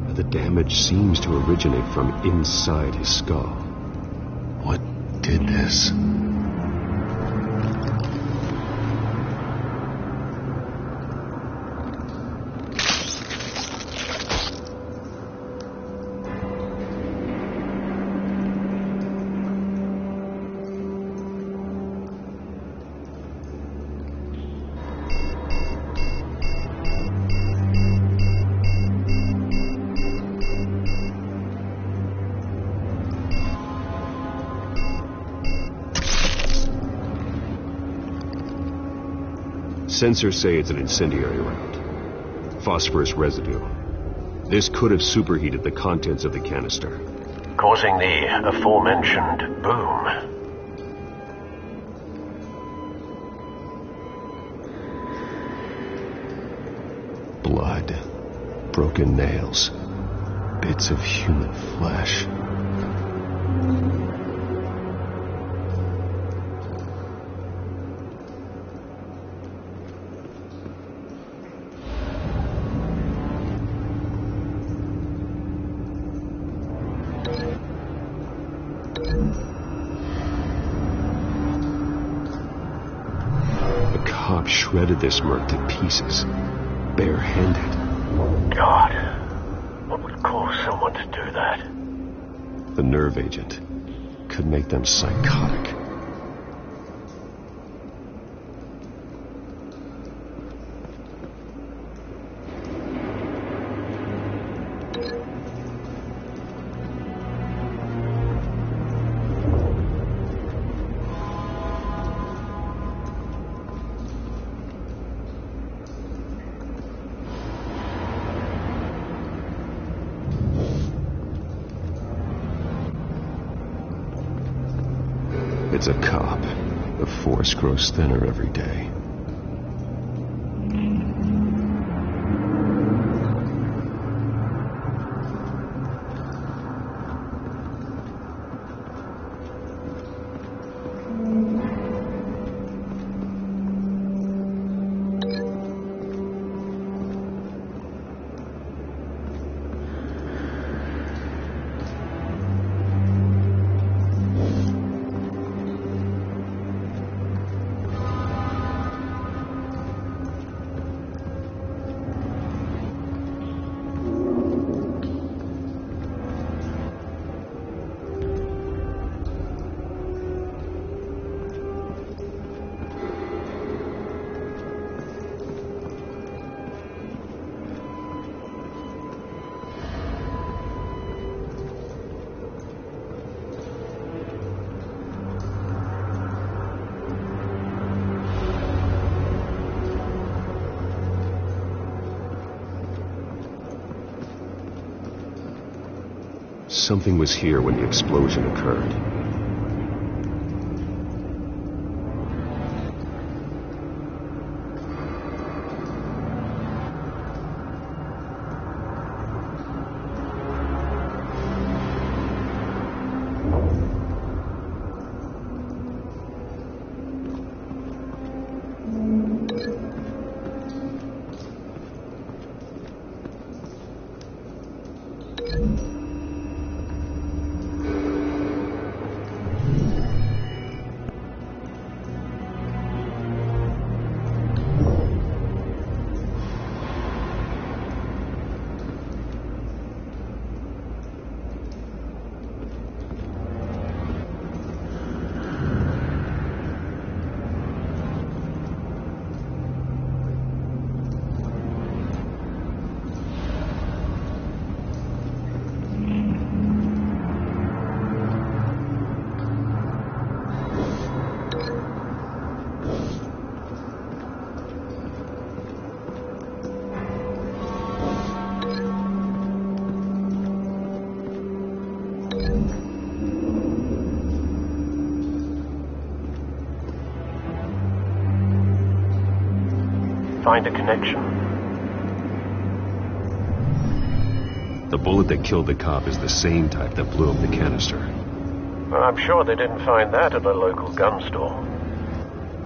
But the damage seems to originate from inside his skull. What did this? Sensors say it's an incendiary round. Phosphorus residue. This could have superheated the contents of the canister, causing the aforementioned boom. Blood, broken nails, bits of human flesh. The cop shredded this merc to pieces, barehanded. God, what would cause someone to do that? The nerve agent could make them psychotic. It's a cop. The force grows thinner every day. Something was here when the explosion occurred. Find a connection? The bullet that killed the cop is the same type that blew up the canister. Well, I'm sure they didn't find that at a local gun store.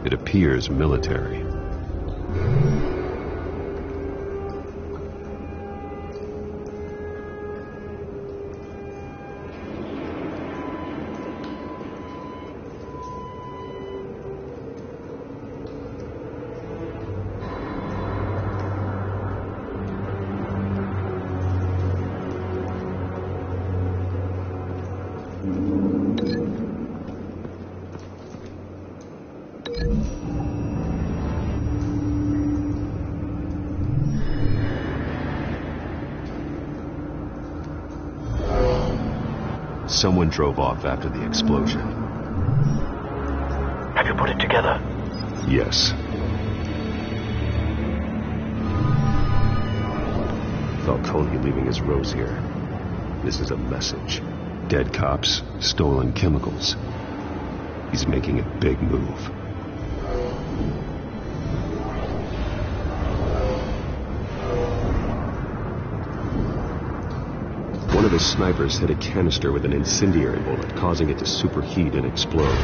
It appears military. Someone drove off after the explosion. Have you put it together? Yes. Falcone leaving his rose here. This is a message. Dead cops, stolen chemicals. He's making a big move. One of his snipers hit a canister with an incendiary bullet, causing it to superheat and explode.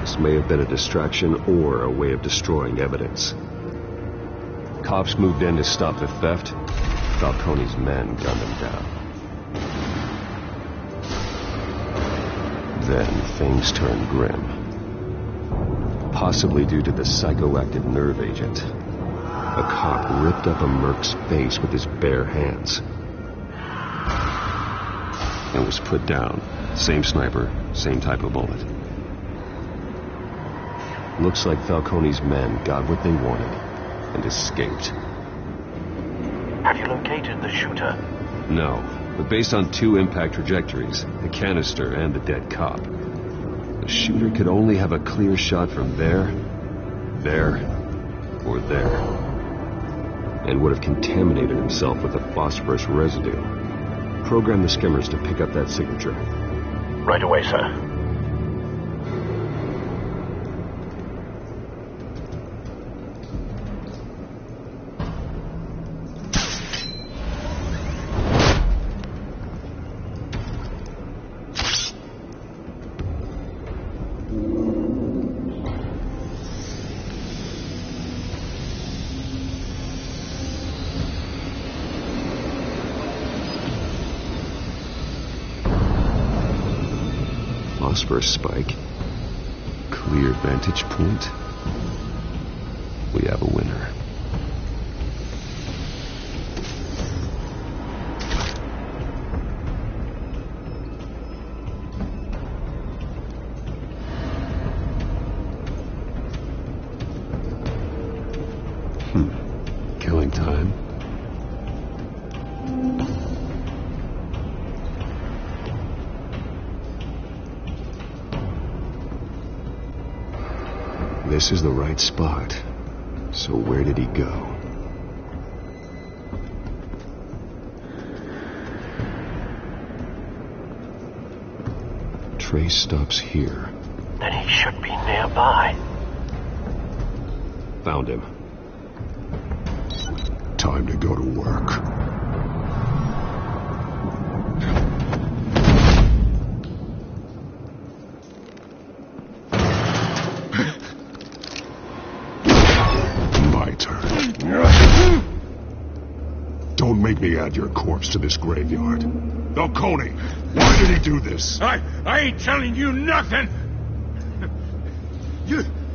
This may have been a distraction or a way of destroying evidence. Cops moved in to stop the theft. Falcone's men gunned him down. Then things turned grim. Possibly due to the psychoactive nerve agent. A cop ripped up a merc's face with his bare hands. And was put down. Same sniper, same type of bullet. Looks like Falcone's men got what they wanted and escaped. Have you located the shooter? No, but based on 2 impact trajectories, the canister and the dead cop, the shooter could only have a clear shot from there, or there, and would have contaminated himself with the phosphorus residue. Program the skimmers to pick up that signature. Right away, sir. Phosphorus spike. Clear vantage point. We have a winner. Killing time. This is the right spot. So where did he go? Trace stops here. Then he should be nearby. Found him. Time to go to work. Don't make me add your corpse to this graveyard. Falcone, why did he do this? I ain't telling you nothing.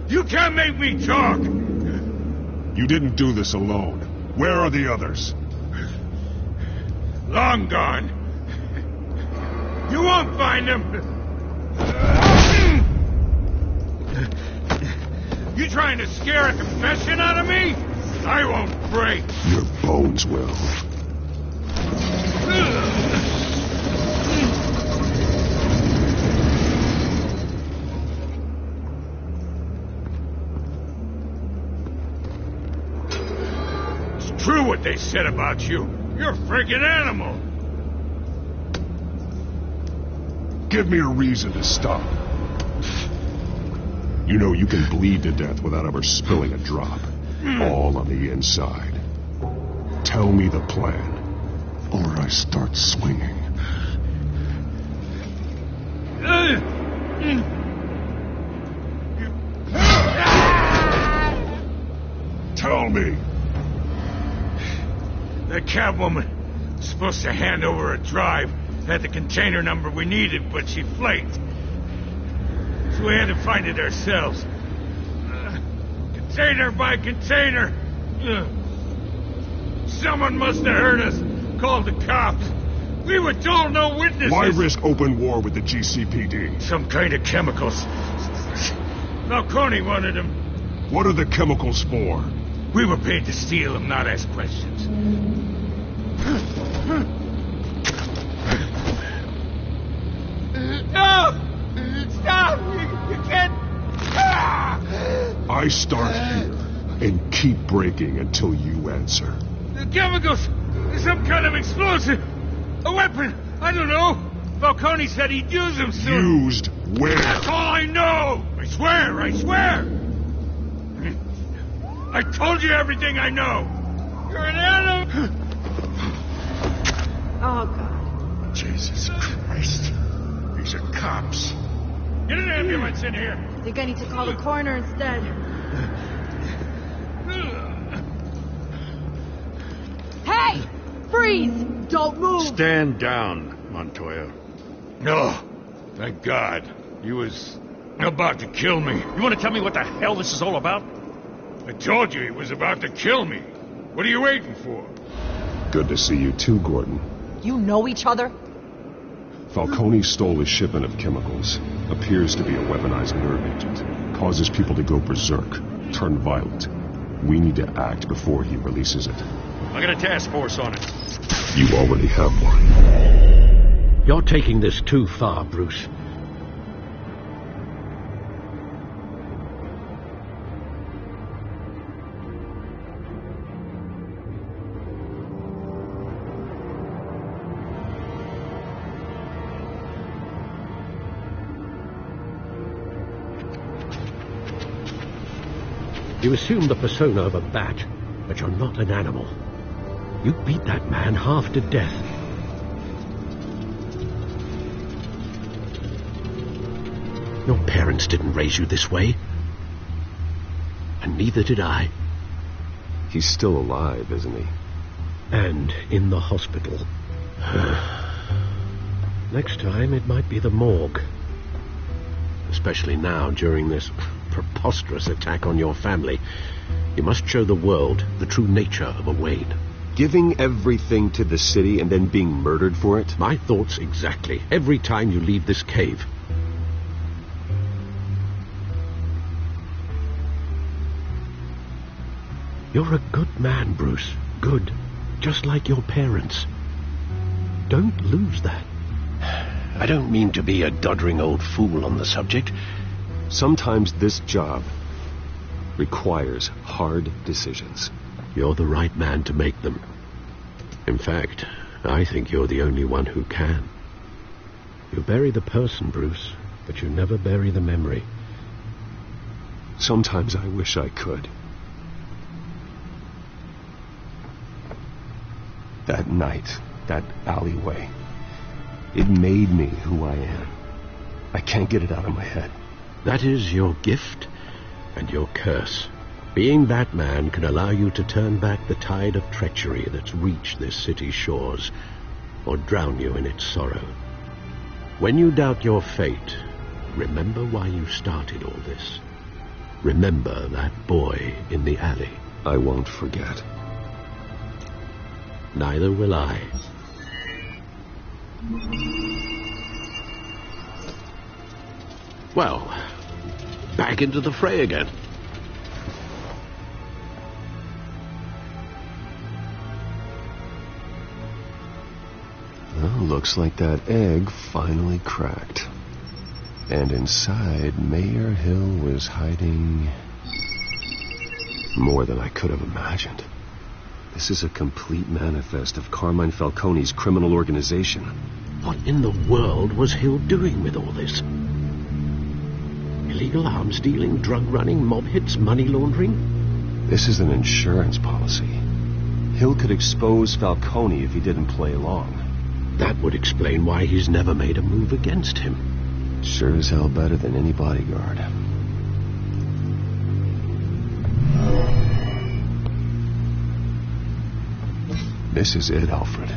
You can't make me talk. You didn't do this alone. Where are the others? Long gone. You won't find them. You trying to scare a confession out of me? I won't break. Your bones will. It's true what they said about you. You're a freaking animal. Give me a reason to stop. You know you can bleed to death without ever spilling a drop. All on the inside. Tell me the plan, or I start swinging. Tell me. The Catwoman was supposed to hand over a drive, had the container number we needed, but she flaked. So we had to find it ourselves. Container by container. Someone must have heard us, called the cops. We were told no witnesses. Why risk open war with the GCPD? Some kind of chemicals. Falcone wanted them. What are the chemicals for? We were paid to steal them, not ask questions. No! Stop! You can't... I start here and keep breaking until you answer. The chemicals! Some kind of explosive. A weapon. I don't know. Falcone said he'd use them soon. Used where? That's all I know. I swear. I told you everything I know. You're an animal. Oh, God. Jesus Christ. These are cops. Get an ambulance in here. I think I need to call the coroner instead. Hey! Freeze! Don't move! Stand down, Montoya. No. Thank God. He was about to kill me. You want to tell me what the hell this is all about? I told you he was about to kill me. What are you waiting for? Good to see you too, Gordon. You know each other? Falcone stole a shipment of chemicals. Appears to be a weaponized nerve agent. Causes people to go berserk, turn violent. We need to act before he releases it. I got a task force on it. You already have one. You're taking this too far, Bruce. You assume the persona of a bat, but you're not an animal. You beat that man half to death. Your parents didn't raise you this way. And neither did I. He's still alive, isn't he? And in the hospital. Next time, it might be the morgue. Especially now, during this preposterous attack on your family. You must show the world the true nature of a Wayne. Giving everything to the city and then being murdered for it? My thoughts exactly. Every time you leave this cave. You're a good man, Bruce. Good. Just like your parents. Don't lose that. I don't mean to be a doddering old fool on the subject. Sometimes this job requires hard decisions. You're the right man to make them. In fact, I think you're the only one who can. You bury the person, Bruce, but you never bury the memory. Sometimes I wish I could. That night, that alleyway, it made me who I am. I can't get it out of my head. That is your gift and your curse. Being that man can allow you to turn back the tide of treachery that's reached this city's shores, or drown you in its sorrow. When you doubt your fate, remember why you started all this. Remember that boy in the alley. I won't forget. Neither will I. Well, back into the fray again. Well, looks like that egg finally cracked. And inside, Mayor Hill was hiding more than I could have imagined. This is a complete manifest of Carmine Falcone's criminal organization. What in the world was Hill doing with all this? Illegal arms dealing, drug running, mob hits, money laundering? This is an insurance policy. Hill could expose Falcone if he didn't play along. That would explain why he's never made a move against him. Sure as hell better than any bodyguard. This is it, Alfred.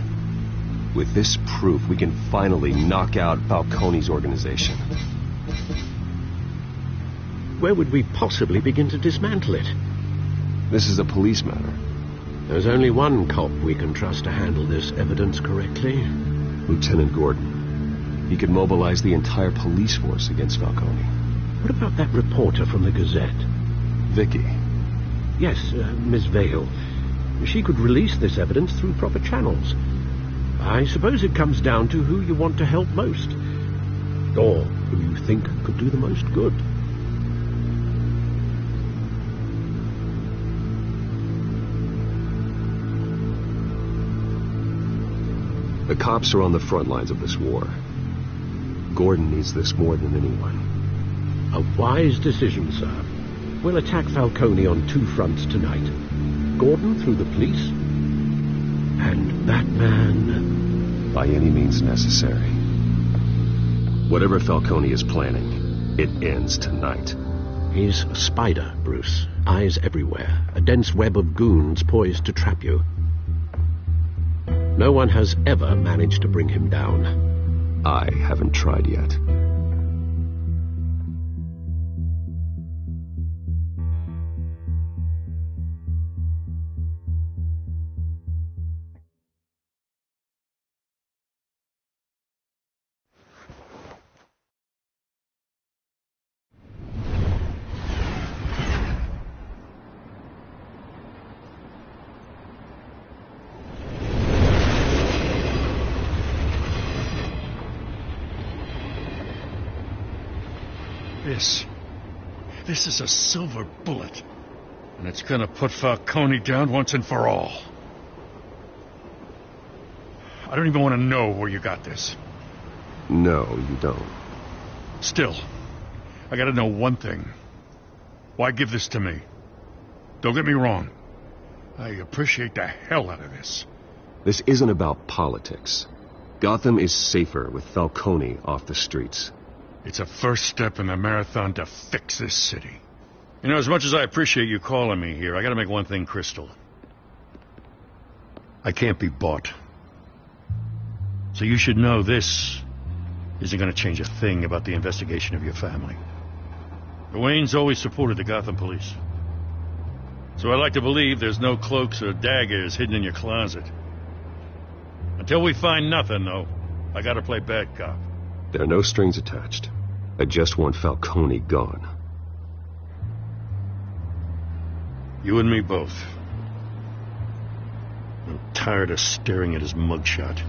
With this proof, we can finally knock out Falcone's organization. Where would we possibly begin to dismantle it? This is a police matter. There's only one cop we can trust to handle this evidence correctly. Lieutenant Gordon. He could mobilize the entire police force against Falcone. What about that reporter from the Gazette? Vicky. Yes, Miss Vale. She could release this evidence through proper channels. I suppose it comes down to who you want to help most. Or who you think could do the most good. The cops are on the front lines of this war. Gordon needs this more than anyone. A wise decision, sir. We'll attack Falcone on 2 fronts tonight. Gordon through the police, and Batman... by any means necessary. Whatever Falcone is planning, it ends tonight. He's a spider, Bruce. Eyes everywhere. A dense web of goons poised to trap you. No one has ever managed to bring him down. I haven't tried yet. This is a silver bullet. And it's gonna put Falcone down once and for all. I don't even want to know where you got this. No, you don't. Still, I gotta know one thing. Why give this to me? Don't get me wrong. I appreciate the hell out of this. This isn't about politics. Gotham is safer with Falcone off the streets. It's a first step in the marathon to fix this city. You know, as much as I appreciate you calling me here, I gotta make one thing crystal. I can't be bought. So you should know this isn't gonna change a thing about the investigation of your family. The Waynes always supported the Gotham police. So I like to believe there's no cloaks or daggers hidden in your closet. Until we find nothing, though, I gotta play bad cop. There are no strings attached. I just want Falcone gone. You and me both. I'm tired of staring at his mugshot.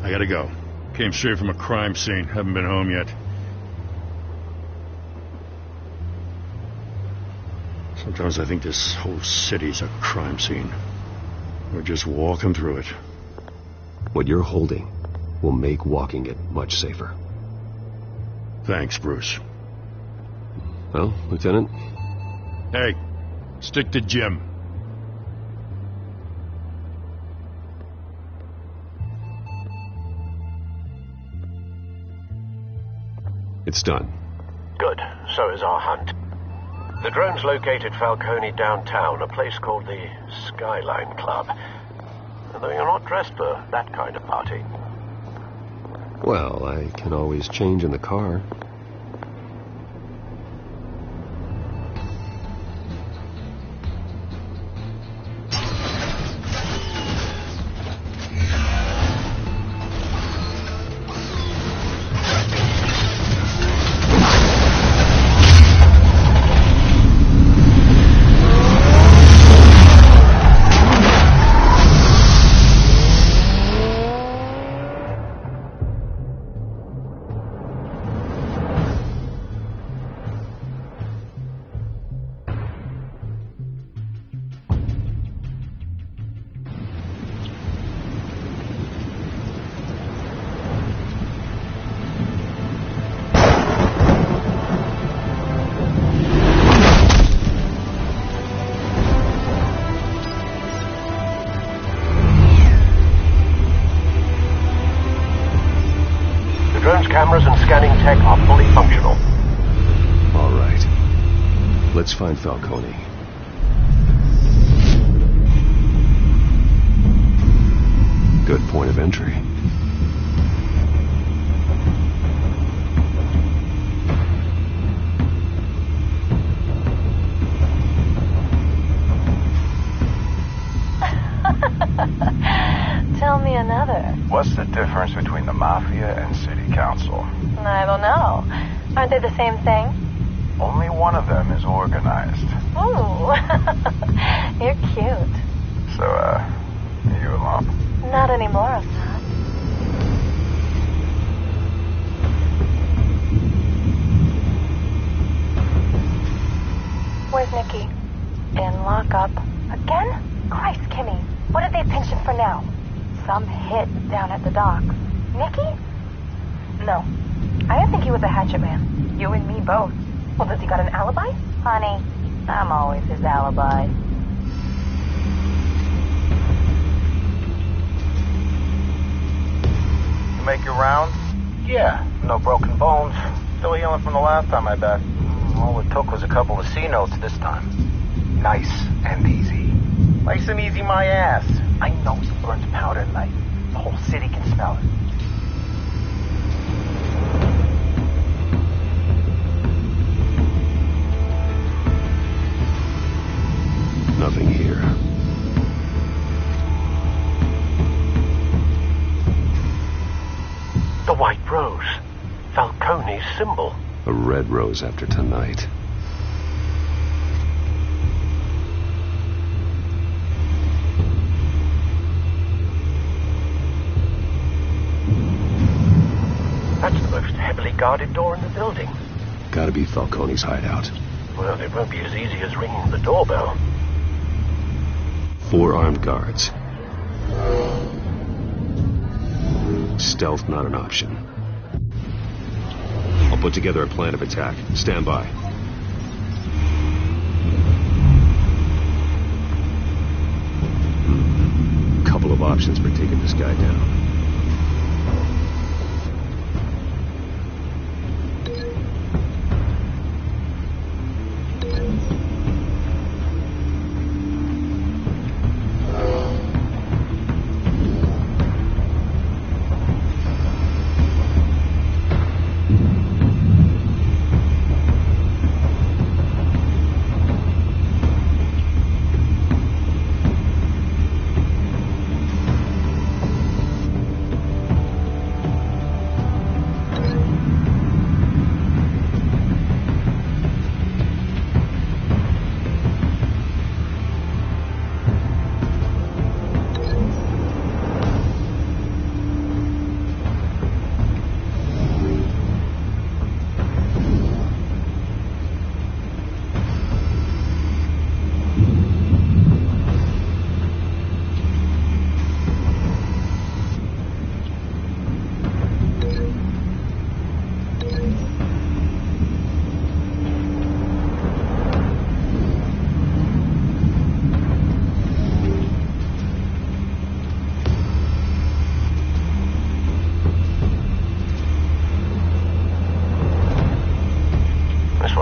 I gotta go. Came straight from a crime scene. Haven't been home yet. Sometimes I think this whole city's a crime scene. We're just walking through it. What you're holding will make walking it much safer. Thanks, Bruce. Well, Lieutenant? Hey, stick to Jim. It's done. Good. So is our hunt. The drones located Falcone downtown, a place called the Skyline Club. Though you're not dressed for that kind of party. Well, I can always change in the car. Cameras and scanning tech are fully functional. All right. Let's find Falcone. Good point of entry. Tell me another. What's the difference between the Mafia and City Council? I don't know. Aren't they the same thing? Only one of them is organized. Ooh. You're cute. So, you alone? Not anymore, Assad. Where's Nikki? In lockup. Again? Christ, Kimmy. What did they pinch him for now? Some hit down at the docks. Nikki? No. I didn't think he was a hatchet man. You and me both. Well, does he got an alibi? Honey, I'm always his alibi. You make your rounds? Yeah, no broken bones. Still healing from the last time I bet. All it took was a couple of C notes this time. Nice and easy. Nice and easy my ass. I know he burns powder at night. The whole city can smell it. Nothing here. The white rose. Falcone's symbol. A red rose after tonight. That's the most heavily guarded door in the building. Gotta be Falcone's hideout. Well, it won't be as easy as ringing the doorbell. 4 armed guards. Stealth not an option. I'll put together a plan of attack. Stand by. Couple of options for taking this guy down.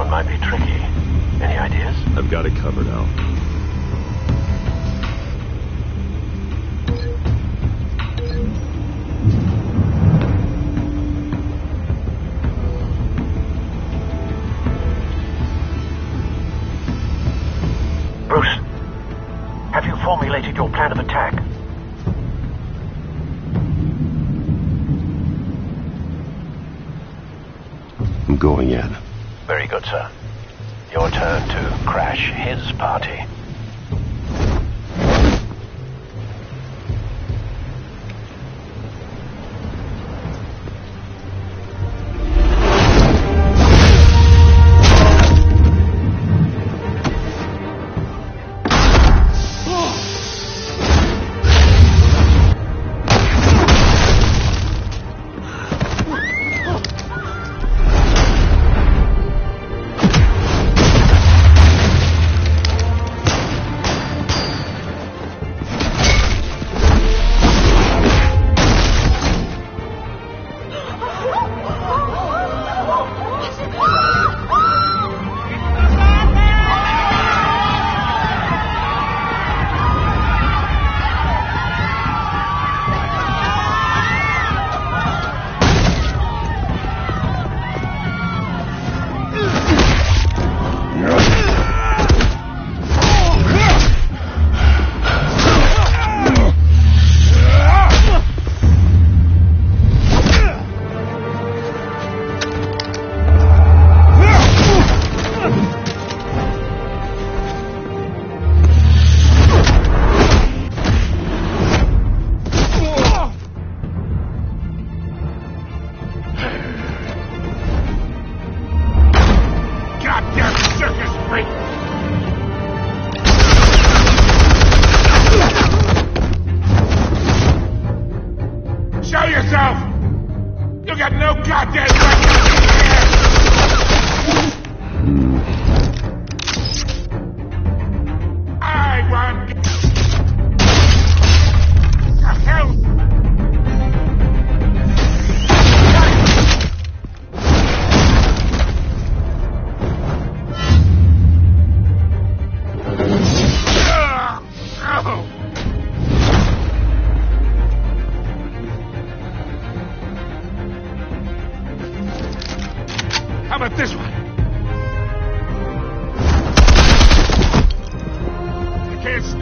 Might be tricky. Any ideas? I've got it covered, Al. Bruce, have you formulated your plan of attack? I'm going in. Very good, sir. Your turn to crash his party.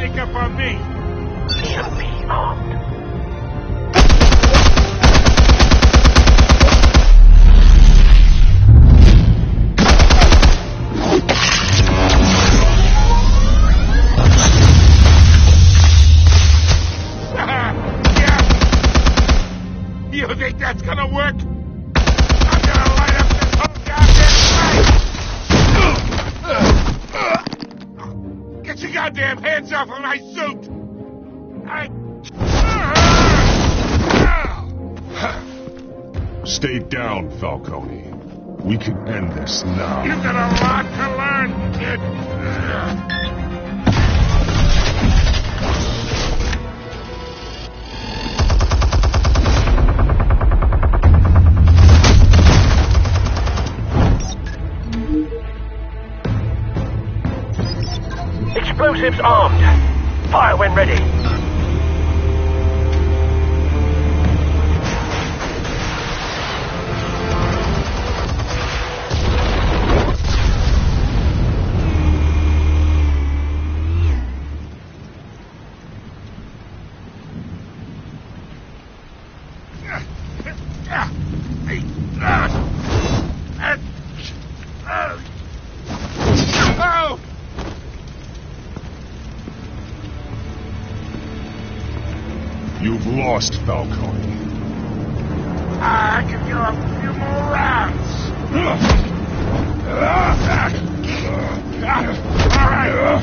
sneak up on me. Should be armed. You think that's gonna work? I'm gonna light up this whole goddamn place! Get your goddamn hands off of my suit! Stay down, Falcone. We can end this now. You've got a lot to learn, kid. Explosives armed. Fire when ready. You've lost, Falcone. I can go a few more rounds.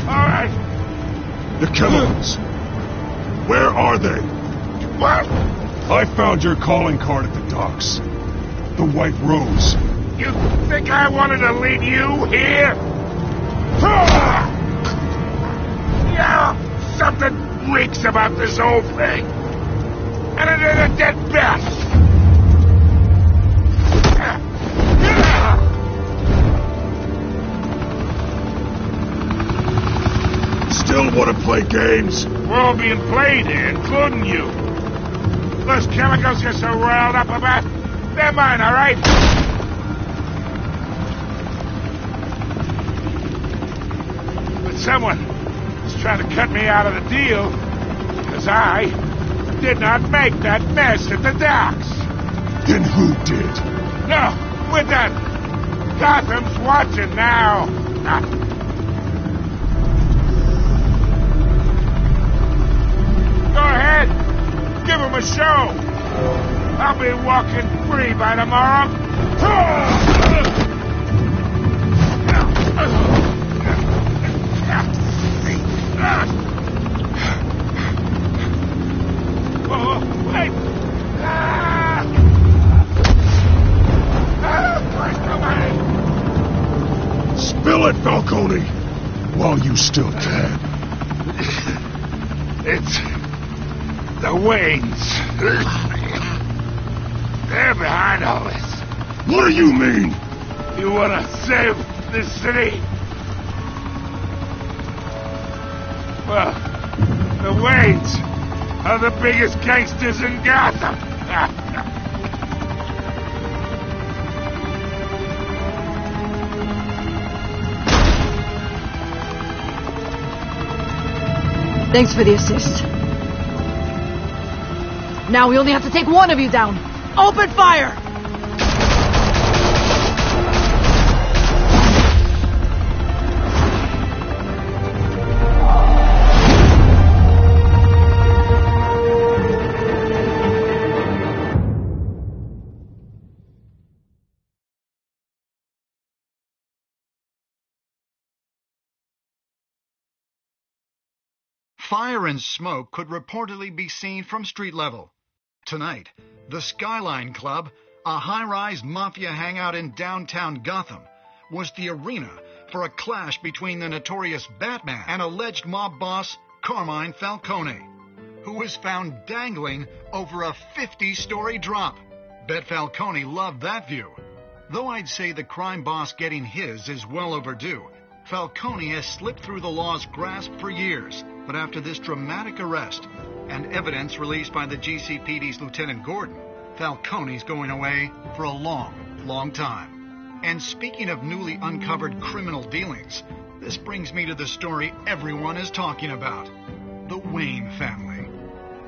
All right. The chemicals. Where are they? What? I found your calling card at the docks. The White Rose. You think I wanted to leave you here? Yeah, something reeks about this whole thing. And it is a dead bat. Still want to play games? We're all being played here, including you. Those chemicals you're so riled up about, they're mine, all right? But someone is trying to cut me out of the deal, because I did not make that mess at the docks. Then who did? No, we're done. Gotham's watching now. Go ahead. Give him a show. I'll be walking free by tomorrow. Oh, wait! Spill it, Falcone, while you still can. It's the Waynes. They're behind all this. What do you mean? You want to save this city? Well, the Waynes are the biggest gangsters in Gotham. Thanks for the assist. Now we only have to take one of you down. Open fire! Fire and smoke could reportedly be seen from street level. Tonight, the Skyline Club, a high-rise mafia hangout in downtown Gotham, was the arena for a clash between the notorious Batman and alleged mob boss Carmine Falcone, who was found dangling over a 50-story drop. Bet Falcone loved that view. Though I'd say the crime boss getting his is well overdue, Falcone has slipped through the law's grasp for years. But after this dramatic arrest and evidence released by the GCPD's Lieutenant Gordon, Falcone's going away for a long, long time. And speaking of newly uncovered criminal dealings, This brings me to the story everyone is talking about. The Wayne family.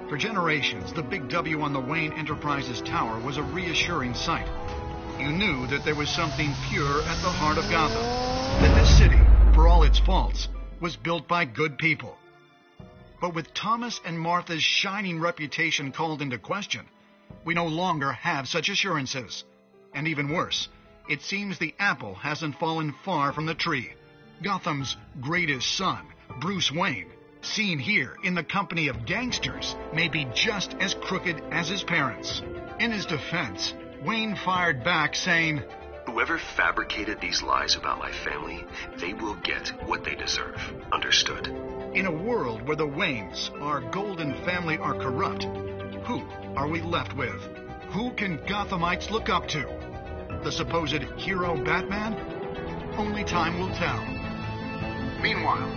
For generations, the big W on the Wayne Enterprises tower was a reassuring sight. You knew that there was something pure at the heart of Gotham. That this city, for all its faults, was built by good people. But with Thomas and Martha's shining reputation called into question, we no longer have such assurances. And even worse, it seems the apple hasn't fallen far from the tree. Gotham's greatest son, Bruce Wayne, seen here in the company of gangsters, may be just as crooked as his parents. In his defense, Wayne fired back saying, "Whoever fabricated these lies about my family, they will get what they deserve. Understood?" In a world where the Waynes, our golden family, are corrupt, who are we left with? Who can Gothamites look up to? The supposed hero Batman? Only time will tell. Meanwhile,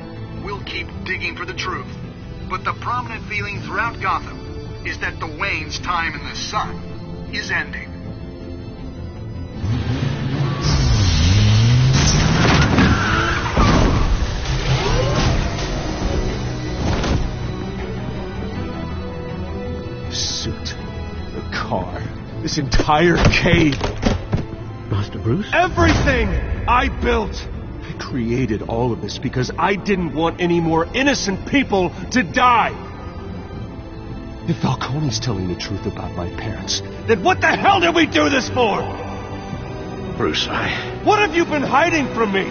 we'll keep digging for the truth. But the prominent feeling throughout Gotham is that the Waynes' time in the sun is ending. The suit, the car, this entire cave. Master Bruce? Everything I built! I created all of this because I didn't want any more innocent people to die. If Falcone's telling the truth about my parents, then what the hell did we do this for? Bruce, What have you been hiding from me?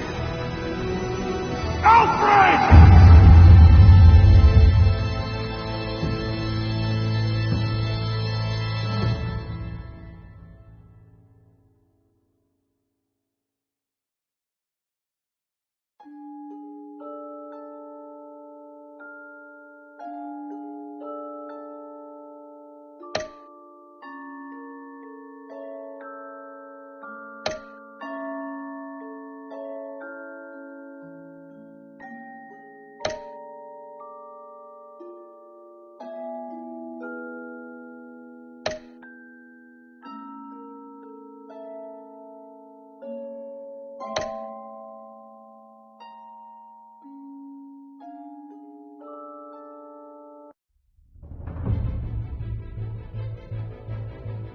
Alfred!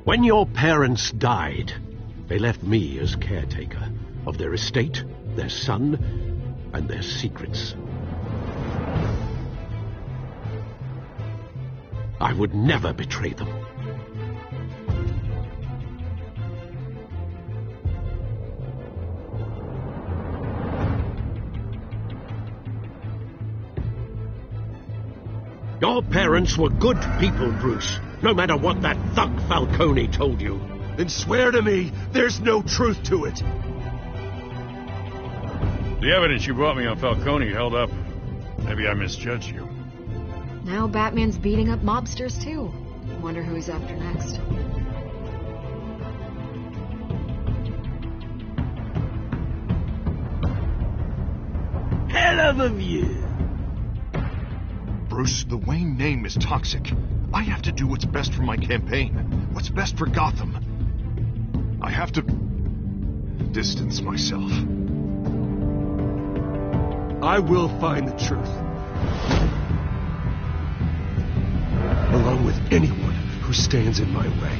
When your parents died, they left me as caretaker of their estate, their son, and their secrets. I would never betray them. Your parents were good people, Bruce. No matter what that thug Falcone told you. Then swear to me there's no truth to it. The evidence you brought me on Falcone held up. Maybe I misjudged you. Now Batman's beating up mobsters, too. Wonder who he's after next. Hell of a view. Bruce, the Wayne name is toxic. I have to do what's best for my campaign. What's best for Gotham. I have to distance myself. I will find the truth. Along with anyone who stands in my way.